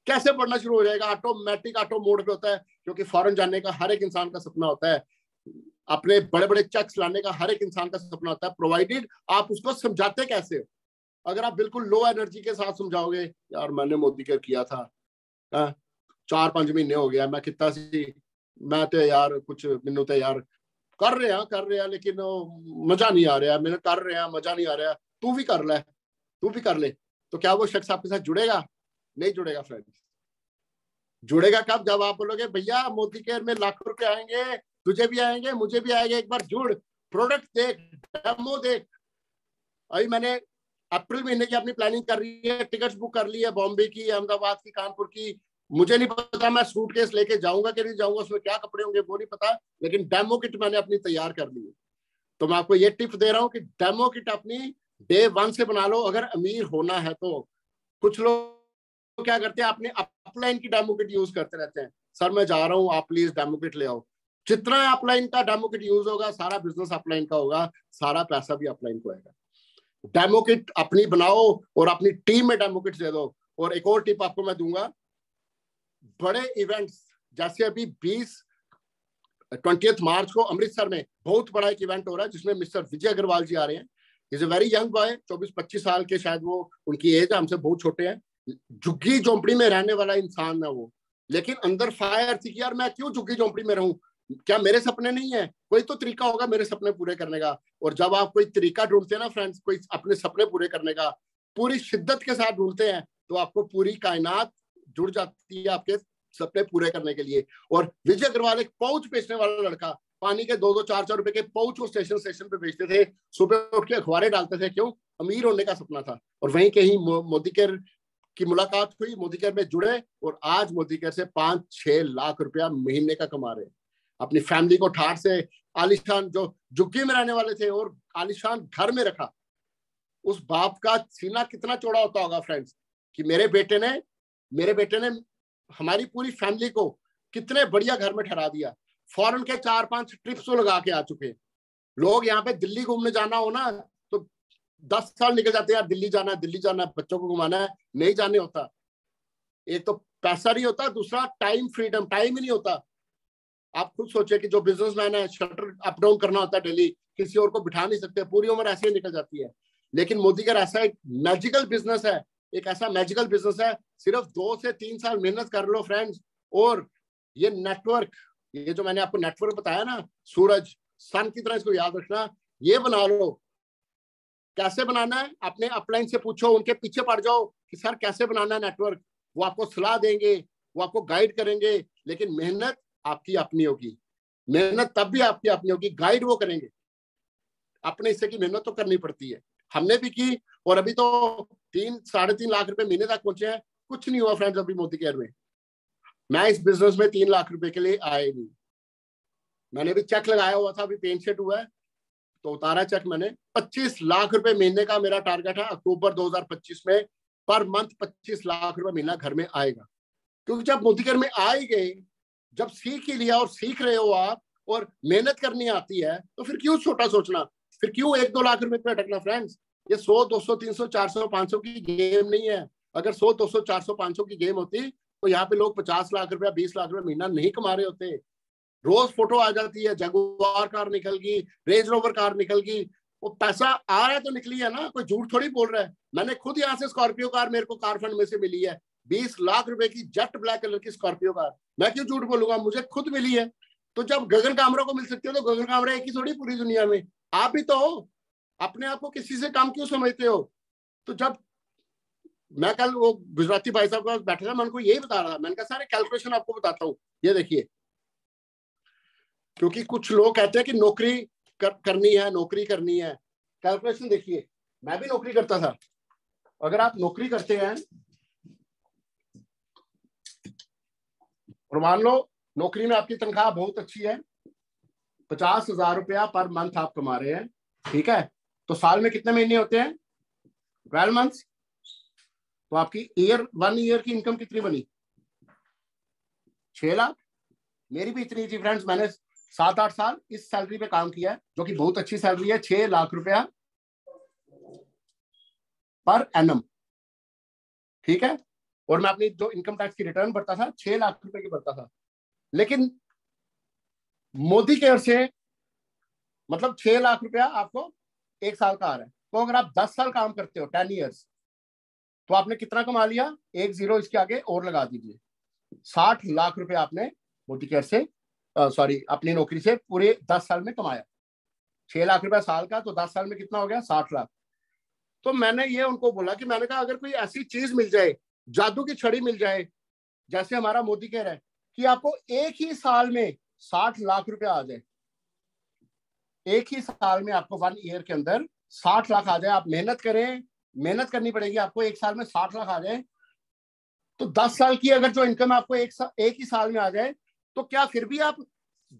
कैसे बढ़ना शुरू हो जाएगा। ऑटोमेटिक ऑटो मोड पे होता है, क्योंकि फॉरेन जाने का हर एक इंसान का सपना होता है, अपने बड़े बड़े चेक्स लाने का हर एक इंसान का सपना होता है, प्रोवाइडेड आप उसको समझाते कैसे हो। अगर आप बिल्कुल लो एनर्जी के साथ समझाओगे, यार मैंने मोदी केयर किया था, 4-5 महीने हो गया, मैं कितना सी, मैं तो यार कुछ मैनू तो यार कर रहे हैं लेकिन मजा नहीं आ रहा, मैंने कर रहे हैं मजा नहीं आ रहा, तू भी कर ले, तू भी कर ले, तो क्या वो शख्स आपके साथ जुड़ेगा? नहीं जुड़ेगा फ्रेंड्स। जुड़ेगा कब? जब आप बोलोगे भैया मोदी केयर में लाख रुपए आएंगे, तुझे भी आएंगे, मुझे भी आएंगे, एक बार जुड़, प्रोडक्ट देख, डेमो देख। अभी मैंने अप्रैल महीने की अपनी प्लानिंग कर रही है, टिकट्स बुक कर ली है, बॉम्बे की, अहमदाबाद की, कानपुर की। मुझे नहीं पता मैं सूटकेस लेके जाऊंगा कि नहीं जाऊंगा, उसमें क्या कपड़े होंगे वो नहीं पता, लेकिन डेमो किट मैंने अपनी तैयार कर ली है। तो मैं आपको ये टिप दे रहा हूँ कि डेमो किट अपनी डे 1 से बना लो, अगर अमीर होना है तो। कुछ लोग क्या करते हैं, अपने अपलाइन की डेमो किट यूज करते रहते हैं, सर मैं जा रहा हूँ आप प्लीज डेमो किट ले आओ। जितना अपलाइन का डेमो किट यूज होगा, सारा बिजनेस अपलाइन का होगा, सारा पैसा भी अपलाइन को आएगा। डेमो किट अपनी बनाओ और अपनी टीम में डेमो किट दे दो। और एक और टिप आपको मैं दूंगा, बड़े इवेंट्स जैसे अभी 20 मार्च को अमृतसर में बहुत बड़ा एक इवेंट हो रहा है, जिसमें मिस्टर विजय अग्रवाल जी आ रहे हैं। Is a very young boy, 24-25 साल के शायद वो, उनकी एज है, हमसे बहुत छोटे हैं। झुग्गी झोंपड़ी में रहने वाला इंसान है वो, लेकिन अंदर फायर थी कि यार मैं क्यों झुग्गी झोंपड़ी में रहूं, क्या मेरे सपने नहीं है? कोई तो तरीका होगा मेरे सपने पूरे करने का। और जब आप कोई तरीका ढूंढते हैं ना फ्रेंड्स, कोई अपने सपने पूरे करने का पूरी शिद्दत के साथ ढूंढते हैं, तो आपको पूरी कायनात जुड़ जाती है आपके सपने पूरे करने के लिए। और विजय अग्रवाल एक पाउच बेचने वाला लड़का, पानी के 2-2, 4-4 रुपए के पाउच वो स्टेशन पे बेचते थे, सुबह उठ के अखबारें डालते थे। क्यों? अमीर होने का सपना था। और वहीं कहीं मोदी केयर की मुलाकात हुई, मोदी केयर में जुड़े, और आज मोदी केयर से 5-6 लाख रुपया महीने का कमा रहे हैं। अपनी फैमिली को ठाठ से आलिशान, जो झुग्गी में रहने वाले थे, और आलिशान घर में रखा। उस बाप का सीना कितना चौड़ा होता होगा फ्रेंड्स, कि मेरे बेटे ने हमारी पूरी फैमिली को कितने बढ़िया घर में ठहरा दिया। फॉरेन के 4-5 ट्रिप्स लगा के आ चुके। लोग यहाँ पे दिल्ली घूमने जाना हो ना, तो 10 साल निकल जाते हैं, यार दिल्ली जाना है, बच्चों को घुमाना है, नहीं जाने होता। एक तो पैसा नहीं होता, दूसरा टाइम फ्रीडम, टाइम ही नहीं होता। आप खुद सोचिए कि जो बिजनेसमैन है, शटर अप डाउन करना होता है डेली, किसी और को बिठा नहीं सकते, पूरी उम्र ऐसे ही निकल जाती है। लेकिन मोदी का ऐसा एक मैजिकल बिजनेस है, एक ऐसा मैजिकल बिजनेस है, सिर्फ 2 से 3 साल मेहनत कर लो फ्रेंड्स। और ये नेटवर्क, ये जो मैंने आपको नेटवर्क बताया ना, सूरज सन की तरह इसको याद रखना, ये बना लो। कैसे बनाना है? अपने अपलाइन से पूछो, उनके पीछे पड़ जाओ कि सर कैसे बनाना है नेटवर्क। वो आपको सलाह देंगे, वो आपको गाइड करेंगे, लेकिन मेहनत आपकी अपनी होगी। मेहनत तब भी आपकी अपनी होगी, गाइड वो करेंगे। अपने हिस्से की मेहनत तो करनी पड़ती है, हमने भी की। और अभी तो 3-3.5 लाख रुपए महीने तक पहुंचे हैं। कुछ नहीं हुआ फ्रेंड्स अभी मोदी केयर में। मैं इस बिजनेस में 3 लाख रुपए के लिए आए नहीं। मैंने भी चेक लगाया हुआ था, अभी पेन शेट हुआ है तो उतारा चेक मैंने। 25 लाख रुपए महीने का मेरा टारगेट है अक्टूबर 2025 में। पर मंथ 25 लाख रुपए महीना घर में आएगा। क्योंकि जब मोदी केयर में आ ही गए, जब सीख ही लिया और सीख रहे हो आप, और मेहनत करनी आती है, तो फिर क्यों छोटा सोचना, फिर क्यों 1-2 लाख रुपए पे अटकना फ्रेंड्स। ये 100, 200, 300, 400, 500 की गेम नहीं है। अगर 100, 200, 400, 500 की गेम होती तो यहाँ पे लोग 50 लाख रुपया, 20 लाख रुपया महीना नहीं कमा रहे होते। रोज फोटो आ जाती है, जगुआर कार निकल गई, रेंज रोवर कार निकल गई, वो पैसा आ रहा है तो निकली है ना, कोई झूठ थोड़ी बोल रहा है। मैंने खुद यहाँ से स्कॉर्पियो कार मेरे को कार फंड में से मिली है, 20 लाख रुपए की जेट ब्लैक कलर की स्कॉर्पियो कार। मैं क्यों झूठ बोलूंगा, मुझे खुद मिली है। तो जब गगन कामरा को मिल सकती हो तो गगन कामरा एक ही थोड़ी पूरी दुनिया में, आप भी तो हो। अपने आप को किसी से कम क्यों समझते हो? तो जब मैं कल वो गुजराती भाई साहब के पास बैठा था, मैं उनको यही बता रहा था, मैंने कहा सारे कैलकुलेशन आपको बताता हूँ, ये देखिए। क्योंकि कुछ लोग कहते हैं कि नौकरी करनी है, नौकरी करनी है। कैलकुलेशन देखिए, मैं भी नौकरी करता था। अगर आप नौकरी करते हैं और मान लो नौकरी में आपकी तनख्वाह बहुत अच्छी है, 50,000 रुपया पर मंथ आप कमा रहे हैं, ठीक है, तो साल में कितने महीने होते हैं? 12 मंथ्स। तो आपकी 1 ईयर की इनकम कितनी बनी? 6 लाख। मेरी भी इतनी थी फ्रेंड्स, मैंने 7-8 साल इस सैलरी पे काम किया है, जो कि बहुत अच्छी सैलरी है, 6 लाख रुपया पर एनम, ठीक है। और मैं अपनी जो इनकम टैक्स की रिटर्न भरता था 6 लाख रुपए की भरता था। लेकिन मोदी केयर से मतलब 6 लाख रुपया आपको 1 साल का आ रहा है। तो अगर आप 10 साल काम करते हो, 10 ईयर्स, तो आपने कितना कमा लिया? 1 जीरो इसके आगे और लगा दीजिए, 60 लाख रुपए आपने मोदी केयर से सॉरी अपनी नौकरी से पूरे 10 साल में कमाया। 6 लाख रुपया साल का, तो 10 साल में कितना हो गया? 60 लाख। तो मैंने ये उनको बोला कि मैंने कहा अगर कोई ऐसी चीज मिल जाए, जादू की छड़ी मिल जाए, जैसे हमारा मोदी केयर है, कि आपको एक ही साल में 60 लाख रुपया आ जाए, एक ही साल में आपको 1 ईयर के अंदर 60 लाख आ जाए, आप मेहनत करें, मेहनत करनी पड़ेगी आपको, एक साल में 60 लाख आ जाए, तो 10 साल की अगर जो इनकम आपको एक ही साल में आ जाए, तो क्या फिर भी आप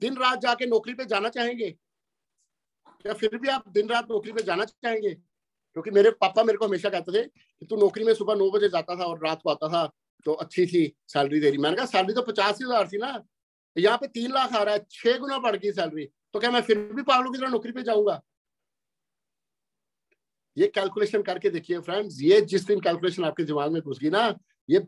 दिन रात जाके नौकरी पे जाना चाहेंगे? क्या फिर भी आप दिन रात नौकरी पे जाना चाहेंगे? क्योंकि मेरे पापा मेरे को हमेशा कहते थे कि तू नौकरी में सुबह 9 बजे जाता था और रात को आता था, तो अच्छी थी सैलरी तेरी। मैंने कहा सैलरी तो 85,000 थी ना, यहाँ पे 3 लाख आ रहा है, 6 गुना बढ़ गई सैलरी, तो क्या मैं फिर भी पागलों की तरह नौकरी पे जाऊंगा? ये कैलकुलेशन करके देखिए फ्रेंड्स, ये जिस दिन कैलकुलेशन आपके दिमाग में घुस गई ना, ये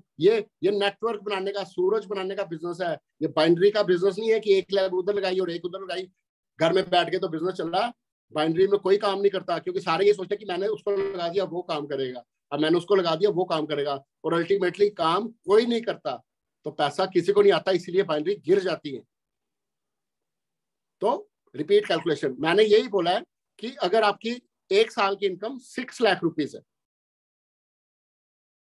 नेटवर्क बनाने का, सूरज बनाने का बिजनेस है। ये बाइनरी का बिजनेस नहीं है कि एक लेग उधर लगाई और एक उधर लगाई, घर में बैठ के तो बिजनेस चल रहा है। बाइनरी में कोई काम नहीं करता, क्योंकि सारे ये सोचते हैं कि मैंने उसको लगा दिया वो काम करेगा, अब मैंने उसको लगा दिया वो काम करेगा, और अल्टीमेटली काम कोई नहीं करता, तो पैसा किसी को नहीं आता, इसीलिए बाइनरी गिर जाती है। तो रिपीट कैलकुलेशन, मैंने यही बोला है कि अगर आपकी एक साल की इनकम 6 लाख रुपीज है,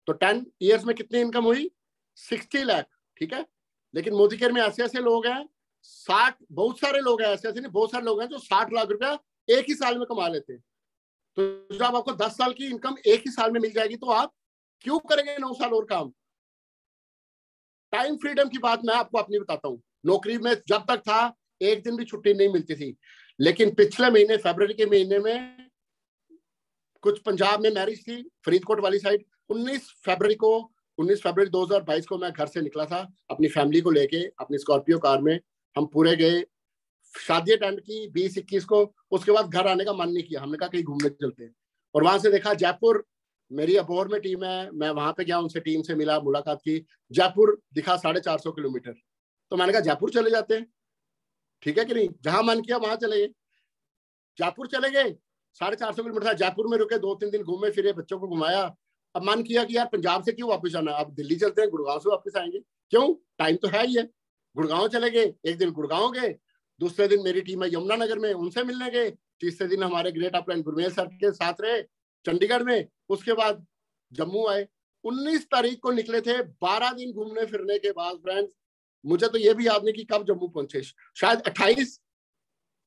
तो 10 ईयर्स में कितनी इनकम हुई? 60 लाख, ठीक है। लेकिन मोदी केयर में ऐसे ऐसे लोग हैं, 60, बहुत सारे लोग हैं, ऐसे ऐसे नहीं, बहुत सारे लोग हैं जो 60 लाख रुपया एक ही साल में कमा लेते हैं। तो जब आपको 10 साल की इनकम एक ही साल में मिल जाएगी, तो आप क्यों करेंगे 9 साल और काम? टाइम फ्रीडम की बात मैं आपको अपनी बताता हूँ। नौकरी में जब तक था, एक दिन भी छुट्टी नहीं मिलती थी, लेकिन पिछले महीने फरवरी के महीने में कुछ पंजाब में मैरिज थी, फरीदकोट वाली साइड, 19 फरवरी 2022 को मैं घर से निकला था अपनी फैमिली को लेके, अपनी स्कॉर्पियो कार में। हम पूरे गए, शादी अटेंड की 20-21 को। उसके बाद घर आने का मन नहीं किया, हमने कहा कहीं घूमने चलते हैं। और वहां से देखा जयपुर, मेरी अबोहर में टीम है, मैं वहां पे गया, उनसे टीम से मिला, मुलाकात की। जयपुर दिखा 450 किलोमीटर, तो मैंने कहा जयपुर चले जाते हैं, ठीक है कि नहीं, जहां मन किया वहां चले गए। जयपुर चले गए, 450 किलोमीटर था, जयपुर में रुके, 2-3 दिन घूमे फिरे, बच्चों को घुमाया। अब मन किया कि यार पंजाब से क्यों वापस जाना, अब दिल्ली चलते हैं, गुड़गांव से वापस आएंगे, क्यों, टाइम तो है ही है। गुड़गांव चले गए, एक दिन गुड़गांव गए, दूसरे दिन मेरी टीम है यमुनानगर में, उनसे मिलने गए, तीसरे दिन हमारे ग्रेट अपलाइन गुरमेल सर के साथ रहे चंडीगढ़ में। उसके बाद जम्मू आए, 19 तारीख को निकले थे। 12 दिन घूमने फिरने के बाद फ्रेंड्स, मुझे तो ये भी याद नहीं कि कब जम्मू पहुंचे, शायद 28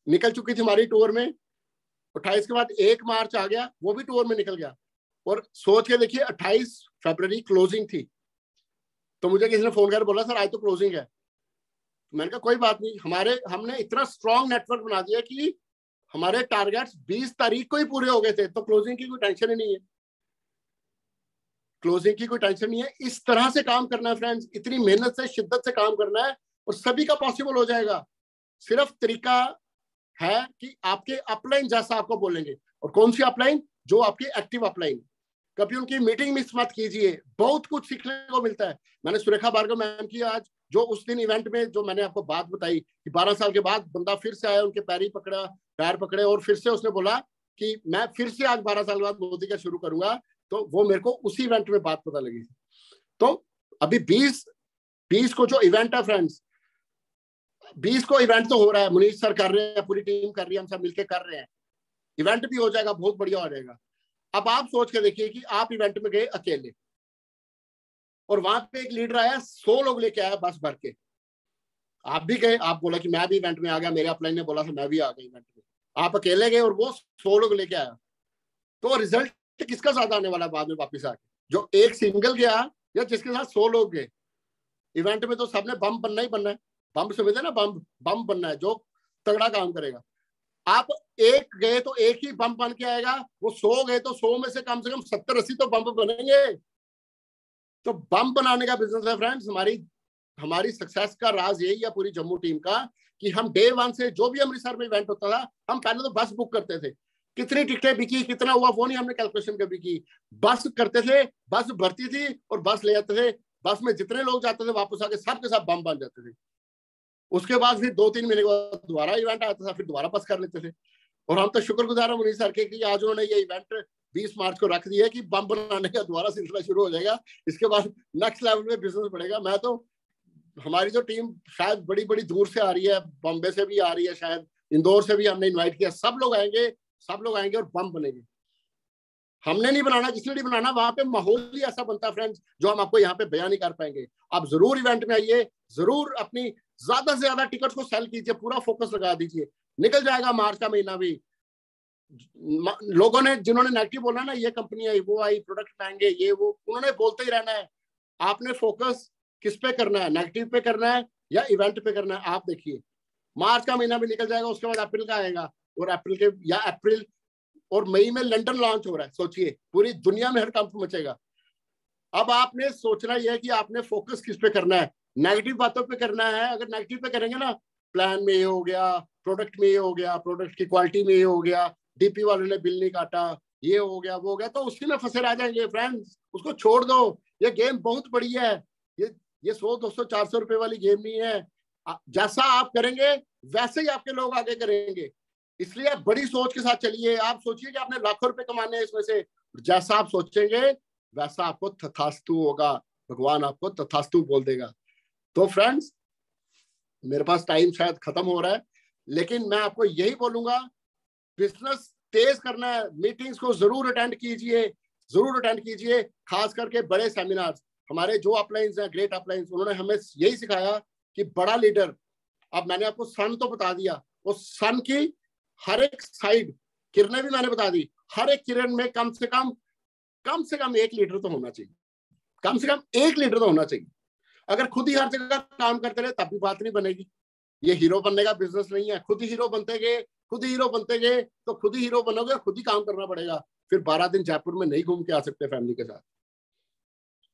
निकल चुकी थी हमारी टूर में, 28 के बाद 1 मार्च आ गया, वो भी टूर में निकल गया। और सोच के देखिए 28 फरवरी क्लोजिंग थी, तो मुझे किसी ने फोन कर बोला सर आज तो क्लोजिंग है। मैंने कहा कोई बात नहीं, हमने इतना स्ट्रॉन्ग नेटवर्क बना दिया कि हमारे टारगेट्स 20 तारीख को ही पूरे हो गए थे, तो क्लोजिंग की कोई टेंशन ही नहीं है, क्लोजिंग की कोई टेंशन नहीं है। इस तरह से काम करना है फ्रेंड्स, इतनी मेहनत से, शिद्दत से काम करना है, और सभी का पॉसिबल हो जाएगा। सिर्फ तरीका है कि आपके अपलाइन जैसा आपको बोलेंगे। और कौन सी अपलाइन? जो आपकी एक्टिव अपलाइन, कभी उनकी मीटिंग मिस मत कीजिए, बहुत कुछ सीखने को मिलता है। मैंने सुरेखा भार्गव मैम की आज जो उस दिन इवेंट में जो मैंने आपको बात बताई कि 12 साल के बाद बंदा फिर से आया, उनके पैर पकड़े और फिर से उसने बोला कि मैं फिर से आज 12 साल के बाद मोदी का शुरू करूंगा, तो वो मेरे को उसी इवेंट में बात पता लगी। तो अभी 20 को जो इवेंट है फ्रेंड्स, 20 को इवेंट तो हो रहा है, मुनीष सर कर रहे हैं, पूरी टीम कर रही है, हम सब मिलकर कर रहे हैं, इवेंट भी हो जाएगा, बहुत बढ़िया हो जाएगा। अब आप सोच के देखिए कि आप इवेंट में गए अकेले और वहां पे एक लीडर आया, 100 लोग लेके आया बस भर के, आप भी गए, आप बोला कि मैं भी इवेंट में आ गया, मेरे अपलाइन ने बोला था मैं भी आ गया इवेंट में, आप अकेले गए और वो 100 लोग लेके आया, तो रिजल्ट किसका ज्यादा आने वाला बाद में वापिस आके, जो एक सिंगल गया या जिसके साथ 100 लोग गए। इवेंट में तो सबने बम बनना ही बनना है, बम समझते ना, बम बनना है जो तगड़ा काम करेगा। आप एक गए तो एक ही बम बन के आएगा, वो 100 गए तो 100 में से कम 70-80 तो बम बनेंगे। तो बम बनाने का बिजनेस है फ्रेंड्स। हमारी सक्सेस का राज यही है पूरी जम्मू टीम का कि हम डे 1 से जो भी अमृतसर में इवेंट होता था, हम पहले तो बस बुक करते थे, कितनी टिकटें बिकी, कितना हुआ वो नहीं हमने कैलकुलेशन कभी की, बस करते थे, बस भरती थी और बस ले जाते थे, बस में जितने लोग जाते थे वापस आके सबके साथ बम बन जाते थे। उसके बाद फिर 2-3 महीने के बाद दोबारा इवेंट आता था, फिर दोबारा बस कर लेते थे। और हम तो शुक्रगुजार हैं मुनीष सर के कि आज उन्होंने ये इवेंट 20 मार्च को रख दिया कि बम बनाने का दोबारा सिलसिला शुरू हो जाएगा, इसके बाद नेक्स्ट लेवल में बिजनेस बढ़ेगा। मैं तो, हमारी जो टीम शायद बड़ी बड़ी दूर से आ रही है, बॉम्बे से भी आ रही है, शायद इंदौर से भी हमने इन्वाइट किया, सब लोग आएंगे और बम बनेंगे। हमने नहीं बनाना, किसने नहीं बनाना, वहां पे माहौल ही ऐसा बनता है फ्रेंड्स जो हम आपको यहाँ पे बयान नहीं कर पाएंगे। आप जरूर इवेंट में आइए, जरूर अपनी ज्यादा से ज्यादा टिकट्स को सेल कीजिए, पूरा फोकस लगा दीजिए, निकल जाएगा मार्च का महीना भी। लोगों ने जिन्होंने नेगेटिव बोला ना, ये कंपनी आई, वो आई, प्रोडक्ट महंगे, ये वो, उन्होंने बोलते ही रहना है। आपने फोकस किस पे करना है, नेगेटिव पे करना है या इवेंट पे करना है। आप देखिए मार्च का महीना भी निकल जाएगा, उसके बाद अप्रैल का आएगा, और अप्रैल और मई में लंदन लॉन्च हो रहा है। सोचिए पूरी दुनिया में हर कंप मचेगा। अब आपने सोचना यह है कि आपने फोकस किस पे करना है, नेगेटिव बातों पे करना है। अगर नेगेटिव पे करेंगे ना, प्लान में ये हो गया, प्रोडक्ट में ये हो गया, प्रोडक्ट की क्वालिटी में ये हो गया, डीपी वाले ने बिल नहीं काटा, ये हो गया वो हो गया, तो उसी में फंसे रह जाएंगे फ्रेंड्स। उसको छोड़ दो, ये गेम बहुत बड़ी है, ये 100, 200, 400 रुपए वाली गेम नहीं है। जैसा आप करेंगे वैसे ही आपके लोग आगे करेंगे। इसलिए आप बड़ी सोच के साथ चलिए। आप सोचिए कि आपने लाखों रुपए कमाने हैं इसमें से, जैसा आप सोचेंगे वैसा आपको तथास्तु होगा, भगवान आपको तथास्तु बोल देगा। तो फ्रेंड्स, मेरे पास टाइम शायद खत्म हो रहा है, लेकिन मैं आपको यही बोलूंगा, बिजनेस तेज करना है, मीटिंग्स को जरूर अटेंड कीजिए, खास करके बड़े सेमिनार्स। हमारे जो अपलाइंस हैं, ग्रेट अपलाइंस, उन्होंने हमें यही सिखाया कि बड़ा लीडर, अब मैंने आपको सन तो बता दिया, उस सन की हर एक साइड किरणें भी मैंने बता दी, हर एक किरण में कम से कम एक लीडर तो होना चाहिए, कम से कम एक लीडर तो होना चाहिए। अगर खुद ही हर जगह काम करते रहे तब भी बात नहीं बनेगी। ये हीरो बनने का बिजनेस नहीं है। खुद ही हीरो बनते गए तो खुद ही हीरो बनोगे, खुद ही काम करना पड़ेगा। फिर 12 दिन जयपुर में नहीं घूम के आ सकते फैमिली के साथ,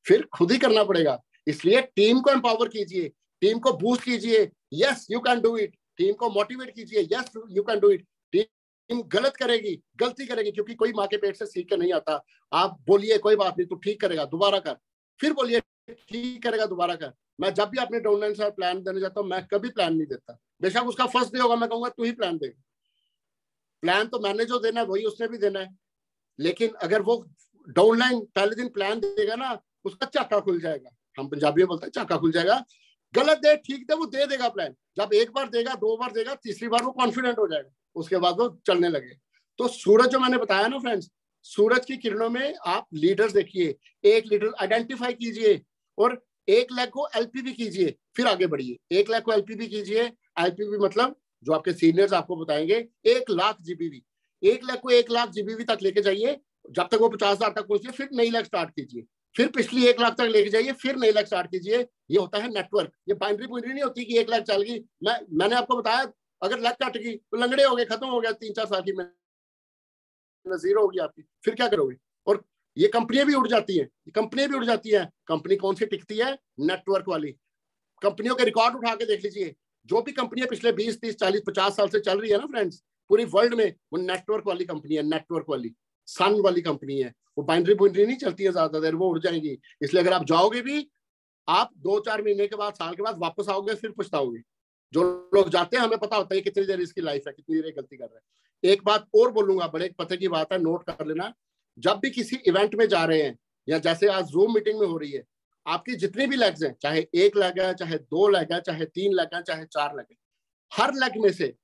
फिर खुद ही करना पड़ेगा। इसलिए टीम को एम्पावर कीजिए, टीम को बूस्ट कीजिए, yes you can do it. Team को मोटिवेट कीजिए, yes you can do it. Team गलती करेगी, क्योंकि कोई माँ के पेट से सीख के नहीं आता। आप बोलिए कोई बात नहीं, तू ठीक करेगा, दोबारा कर, फिर बोलिए ठीक करेगा, दोबारा कर। मैं जब भी अपने डाउनलाइन से प्लान देने जाता हूँ, मैं कभी प्लान नहीं देता। बेशक उसका फर्स्ट डे होगा, मैं कहूंगा तू ही प्लान दे। प्लान तो मैंने जो देना है वही उसने भी देना है, लेकिन अगर वो डाउनलाइन पहले दिन प्लान देगा ना, उसका चाका खुल जाएगा। हम पंजाबी में बोलते हैं चाका खुल जाएगा। गलत दे ठीक दे, वो दे देगा प्लान। जब एक बार देगा, 2 बार देगा, तीसरी बार वो कॉन्फिडेंट हो जाएगा, उसके बाद वो चलने लगे। तो सूरज जो मैंने बताया ना फ्रेंड्स, सूरज की किरणों में आप लीडर्स देखिए, एक लीडर आइडेंटिफाई कीजिए और 1 लाख को एलपीवी कीजिए, फिर आगे बढ़िए। 1 लाख को एलपीवी कीजिए। एलपीवी मतलब जो आपके सीनियर्स आपको बताएंगे, 1 लाख जीबीवी। 1 लाख को 1 लाख जीबीवी तक लेके जाइए, जब तक वो 50,000 तक पहुंचे, फिर नई लाख स्टार्ट कीजिए, फिर पिछली 1 लाख तक लेके जाइए, फिर नई लाख स्टार्ट कीजिए। ये होता है नेटवर्क। ये बाइनरी पुइनरी नहीं होती कि 1 लाख चल गई। मैंने आपको बताया, अगर लाख कट गई तो लंगड़े हो गए, खत्म हो गया, 3-4 साल की में जीरो होगी आपकी, फिर क्या करोगे? और ये कंपनियां भी उड़ जाती हैं, कंपनी कौन सी टिकती है? नेटवर्क वाली। कंपनियों के रिकॉर्ड उठा के देख लीजिए, जो भी कंपनियां पिछले 20, 30, 40, 50 साल से चल रही है ना फ्रेंड्स, पूरी वर्ल्ड में, वो नेटवर्क वाली कंपनी है, नेटवर्क वाली। सन वाली कंपनी है, वो बाइनरी बुइनरी नहीं चलती है ज्यादा देर, वो उड़ जाएंगी। इसलिए अगर आप जाओगे भी, आप 2-4 महीने के बाद, साल के बाद वापस आओगे, फिर पछताओगे। जो लोग जाते हैं हमें पता होता है कितनी देर इसकी लाइफ है, कितनी देर गलती कर रहे हैं। एक बात और बोलूंगा, बड़े पते की बात है, नोट कर लेना। जब भी किसी इवेंट में जा रहे हैं, या जैसे आज जूम मीटिंग में हो रही है, आपकी जितनी भी लेग्स हैं, चाहे 1 लेग है, चाहे 2 लेग है, चाहे 3 लेग है, चाहे 4 लेग है, हर लेग में से,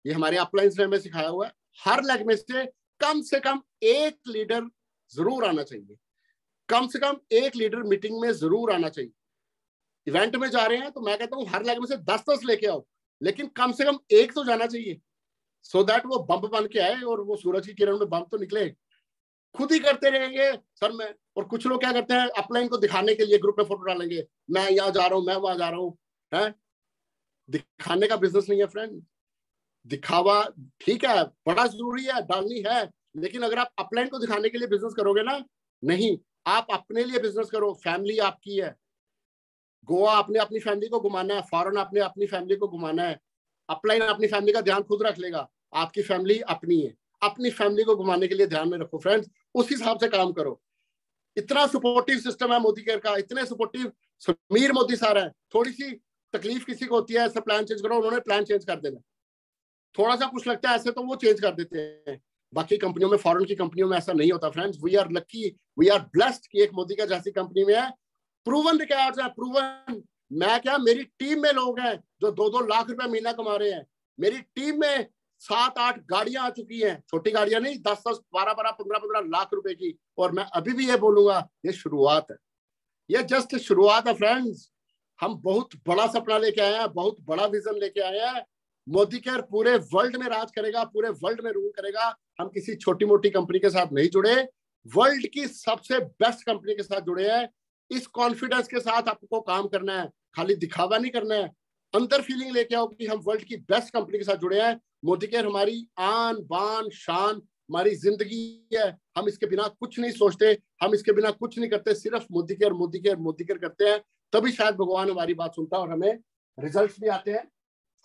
ये हमारे अपलाइंस ने हमें सिखाया हुआ है, हर लेग में से कम एक लीडर जरूर आना चाहिए। कम से कम एक लीडर मीटिंग में जरूर आना चाहिए। इवेंट में जा रहे हैं तो मैं कहता हूँ हर लेग में से 10-10 लेके आओ, लेकिन कम से कम एक तो जाना चाहिए, सो दैट वो बम्प बन के आए और वो सूरज की किरण में बम्प तो निकले। खुद ही करते रहेंगे सर मैं, और कुछ लोग क्या करते हैं, अपलाइन को दिखाने के लिए ग्रुप में फोटो डालेंगे, मैं यहाँ जा रहा हूँ, मैं वहां जा रहा हूँ, है दिखाने का बिजनेस नहीं है फ्रेंड। दिखावा ठीक है, बड़ा जरूरी है, डालनी है, लेकिन अगर आप अपलाइन को दिखाने के लिए बिजनेस करोगे ना, नहीं, आप अपने लिए बिजनेस करो। फैमिली आपकी है, गोवा आपने अपनी फैमिली को घुमाना है, फॉरेन आपने अपनी फैमिली को घुमाना है, अपलाइन अपनी फैमिली का ध्यान खुद रख लेगा। आपकी फैमिली अपनी है, अपनी फैमिली को घुमाने के लिए ध्यान में रखो फ्रेंड्स, उस हिसाब से काम करो। इतना सपोर्टिव सिस्टम है मोदी केयर का, इतने सपोर्टिव समीर मोदी सर है। थोड़ी सी तकलीफ किसी को होती है, ऐसा प्लान चेंज करो, उन्होंने प्लान चेंज कर देना। थोड़ा सा कुछ लगता है ऐसे तो वो चेंज कर देते हैं। बाकी कंपनियों में, फॉरेन की कंपनियों में ऐसा नहीं होता friends. We are lucky, we are blessed कि एक मोदी का जैसी कंपनी में है। प्रूवन रिकॉर्ड्स है, प्रूवन। मैं क्या, मेरी टीम में लोग हैं जो 2-2 लाख रुपए महीना कमा रहे हैं। मेरी टीम में 7-8 गाड़ियां आ चुकी हैं, छोटी गाड़ियां नहीं, 10-10, 12-12, 15-15 लाख रुपए की। और मैं अभी भी ये बोलूंगा, ये शुरुआत है, ये जस्ट शुरुआत है फ्रेंड्स। हम बहुत बड़ा सपना लेके आए हैं, बहुत बड़ा विजन लेके आए हैं। मोदी केयर पूरे वर्ल्ड में राज करेगा, पूरे वर्ल्ड में रूल करेगा। हम किसी छोटी मोटी कंपनी के साथ नहीं जुड़े, वर्ल्ड की सबसे बेस्ट कंपनी के साथ जुड़े हैं। इस कॉन्फिडेंस के साथ आपको काम करना है, खाली दिखावा नहीं करना है। अंदर फीलिंग लेके आओ कि हम वर्ल्ड की बेस्ट कंपनी के साथ जुड़े हैं। मोदी केयर हमारी आन बान शान, हमारी जिंदगी है। हम इसके बिना कुछ नहीं सोचते, हम इसके बिना कुछ नहीं करते, सिर्फ Modi care Modi care Modi care करते हैं। तभी शायद भगवान हमारी बात सुनता है और हमें रिजल्ट्स भी आते हैं।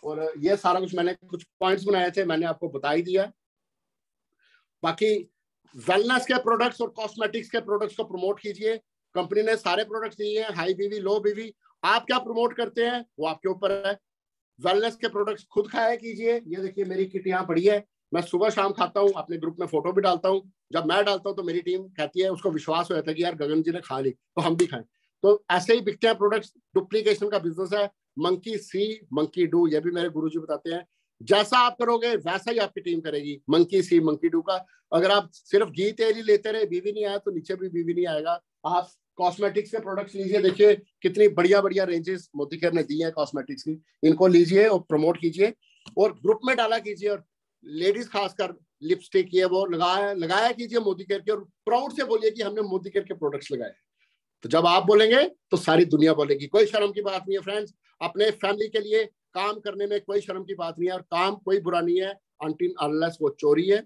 और ये सारा कुछ मैंने कुछ पॉइंट्स बनाए थे, मैंने आपको बता ही दिया। बाकी वेलनेस के प्रोडक्ट्स और कॉस्मेटिक्स के प्रोडक्ट्स को प्रमोट कीजिए। कंपनी ने सारे प्रोडक्ट्स दिए हैं, हाई बीवी, लो बीवी। आप क्या प्रमोट करते हैं वो आपके ऊपर है। वेलनेस के प्रोडक्ट्स खुद खाया कीजिए। ये देखिए मेरी किट यहाँ पड़ी है, मैं सुबह शाम खाता हूँ, अपने ग्रुप में फोटो भी डालता हूँ। जब मैं डालता हूँ तो मेरी टीम कहती है, उसको विश्वास हो जाता है कि यार गगन जी ने खा ली तो हम भी खाएं। तो ऐसे ही बिकते हैं प्रोडक्ट्स। डुप्लीकेशन का बिजनेस है, मंकी सी मंकी डू, ये भी मेरे गुरुजी बताते हैं। जैसा आप करोगे वैसा ही आपकी टीम करेगी। मंकी सी मंकी डू का, अगर आप सिर्फ घी तेल ही लेते रहे, बीवी नहीं आया तो नीचे भी बीवी नहीं आएगा। आप कॉस्मेटिक्स के प्रोडक्ट्स लीजिए, देखिए कितनी बढ़िया बढ़िया रेंजेस मोदी केयर ने दी है कॉस्मेटिक्स की। इनको लीजिए और प्रमोट कीजिए और ग्रुप में डाला कीजिए। और लेडीज खासकर लिपस्टिक ये वो लगाया कीजिए मोदी केयर के, और प्राउड से बोलिए कि हमने मोदी केयर के प्रोडक्ट्स लगाए। तो जब आप बोलेंगे तो सारी दुनिया बोलेगी। कोई शर्म की बात नहीं है फ्रेंड्स, अपने फैमिली के लिए काम करने में कोई शर्म की बात नहीं है। और काम कोई बुरा नहीं है अनटिल अनलेस वो चोरी है।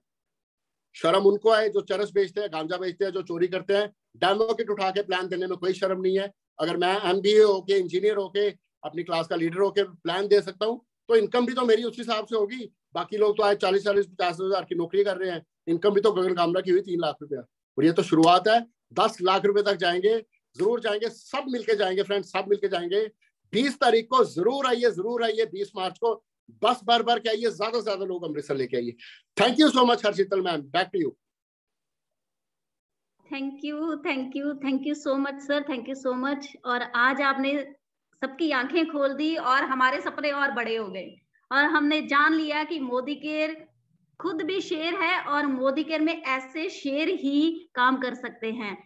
शर्म उनको है जो चरस बेचते हैं, गांजा बेचते हैं, जो चोरी करते हैं। डेमो किट उठा के प्लान देने में कोई शर्म नहीं है। अगर मैं MBA होके, इंजीनियर होके, अपनी क्लास का लीडर होके प्लान दे सकता हूँ तो इनकम भी तो मेरी उस हिसाब से होगी। बाकी लोग तो आज 40-50 हज़ार की नौकरी कर रहे हैं, इनकम भी तो गगन कामरा की हुई 3 लाख रुपया। और ये तो शुरुआत है, 10 लाख रुपए तक जाएंगे, जरूर जाएंगे, सब मिलके जाएंगे फ्रेंड्स, सब मिलके जाएंगे। 20 तारीख को जरूर आइए, जरूर आइए। 20 मार्च को बस बार बार के आइए, ज्यादा से ज्यादा लोग अमृतसर लेके आइए। Thank you so much Harshital ma'am, back to you. Thank you, thank you, thank you so much sir, thank you so much. और आज आपने सबकी आंखें खोल दी और हमारे सपने और बड़े हो गए, और हमने जान लिया कि मोदी केयर खुद भी शेर है और मोदी केयर में ऐसे शेर ही काम कर सकते हैं।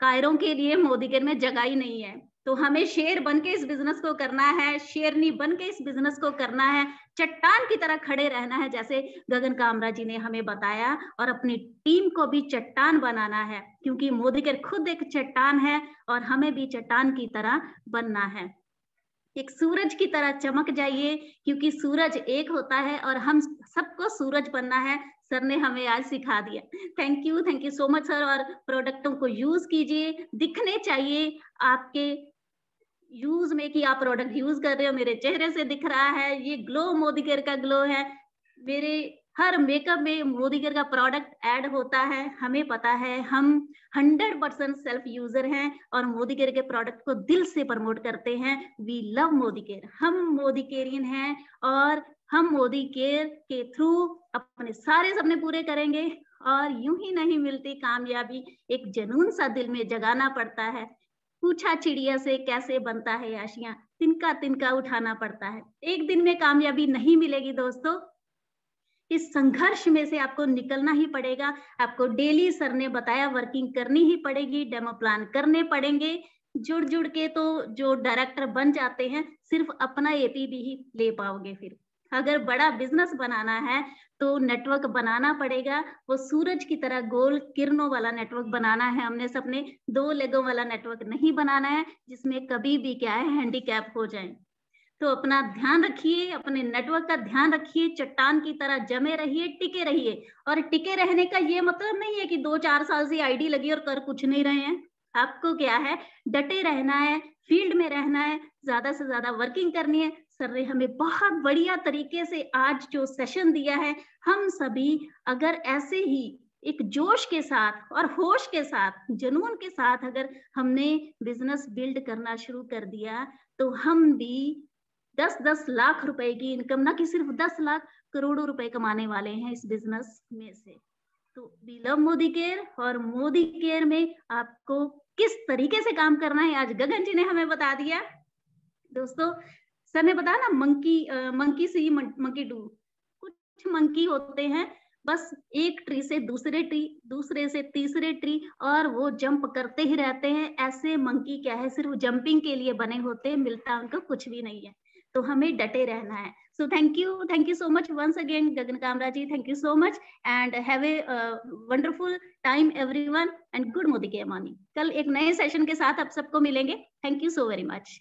कायरों के लिए मोदी केयर में जगह ही नहीं है। तो हमें शेर बन के इस बिजनेस को करना है, शेरनी बन के इस बिजनेस को करना है, चट्टान की तरह खड़े रहना है जैसे गगन कामरा जी ने हमें बताया, और अपनी टीम को भी चट्टान बनाना है, क्योंकि मोदी केयर खुद एक चट्टान है और हमें भी चट्टान की तरह बनना है। एक सूरज की तरह चमक जाइए, क्योंकि सूरज एक होता है और हम सबको सूरज बनना है। सर ने हमें आज सिखा दिया। Thank you so much sir. और प्रोडक्टों को यूज कीजिए, दिखने चाहिए आपके यूज में कि आप प्रोडक्ट यूज कर रहे हो। मेरे चेहरे से दिख रहा है, ये ग्लो मोदी केयर का ग्लो है। मेरे हर मेकअप में मोदी केयर का प्रोडक्ट ऐड होता है, हमें पता है, हम 100% सेल्फ यूजर हैं और मोदी केयर के प्रोडक्ट को दिल से प्रमोट करते हैं। वी लव मोदी केयर, हम मोदी केयरियन हैं और हम मोदी केयर के थ्रू अपने सारे सपने पूरे करेंगे। और यूं ही नहीं मिलती कामयाबी, एक जुनून सा दिल में जगाना पड़ता है। पूछा चिड़िया से कैसे बनता है आशियां, तिनका तिनका उठाना पड़ता है। एक दिन में कामयाबी नहीं मिलेगी दोस्तों, इस संघर्ष में से आपको निकलना ही पड़ेगा। आपको डेली सर ने बताया वर्किंग करनी ही पड़ेगी, डेमो प्लान करने पड़ेंगे। जुड़ जुड़ के तो जो डायरेक्टर बन जाते हैं, सिर्फ अपना एपी भी ही ले पाओगे। फिर अगर बड़ा बिजनेस बनाना है तो नेटवर्क बनाना पड़ेगा, वो सूरज की तरह गोल किरणों वाला नेटवर्क बनाना है। हमने सबने 2 लेगों वाला नेटवर्क नहीं बनाना है जिसमें कभी भी क्या है हैंडीकैप हो जाए। तो अपना ध्यान रखिए, अपने नेटवर्क का ध्यान रखिए, चट्टान की तरह जमे रहिए, टिके रहिए। और टिके रहने का ये मतलब नहीं है कि 2-4 साल से आईडी लगी और कर कुछ नहीं रहे हैं। आपको क्या है, डटे रहना है, फील्ड में रहना है, ज्यादा से ज्यादा वर्किंग करनी है। सर ने हमें बहुत बढ़िया तरीके से आज जो सेशन दिया है, हम सभी अगर ऐसे ही एक जोश के साथ और होश के साथ, जुनून के साथ अगर हमने बिजनेस बिल्ड करना शुरू कर दिया, तो हम भी 10-10 लाख रुपए की इनकम, ना कि सिर्फ 10 लाख, करोड़ों रुपए कमाने वाले हैं इस बिजनेस में से। तो वी लव मोदी केयर, और मोदी केयर में आपको किस तरीके से काम करना है आज गगन जी ने हमें बता दिया। दोस्तों, सर ने बताया ना, मंकी सी मंकी डू। कुछ मंकी होते हैं बस एक ट्री से दूसरे ट्री, दूसरे से तीसरे ट्री, और वो जंप करते ही रहते हैं। ऐसे मंकी क्या है, सिर्फ जंपिंग के लिए बने होते हैं, मिलता उनको कुछ भी नहीं है। तो हमें डटे रहना है। So thank you so much once again Gagan Kamra ji, thank you so much and have a wonderful time everyone and good Modi care morning. कल एक नए सेशन के साथ आप सबको मिलेंगे। Thank you so very much.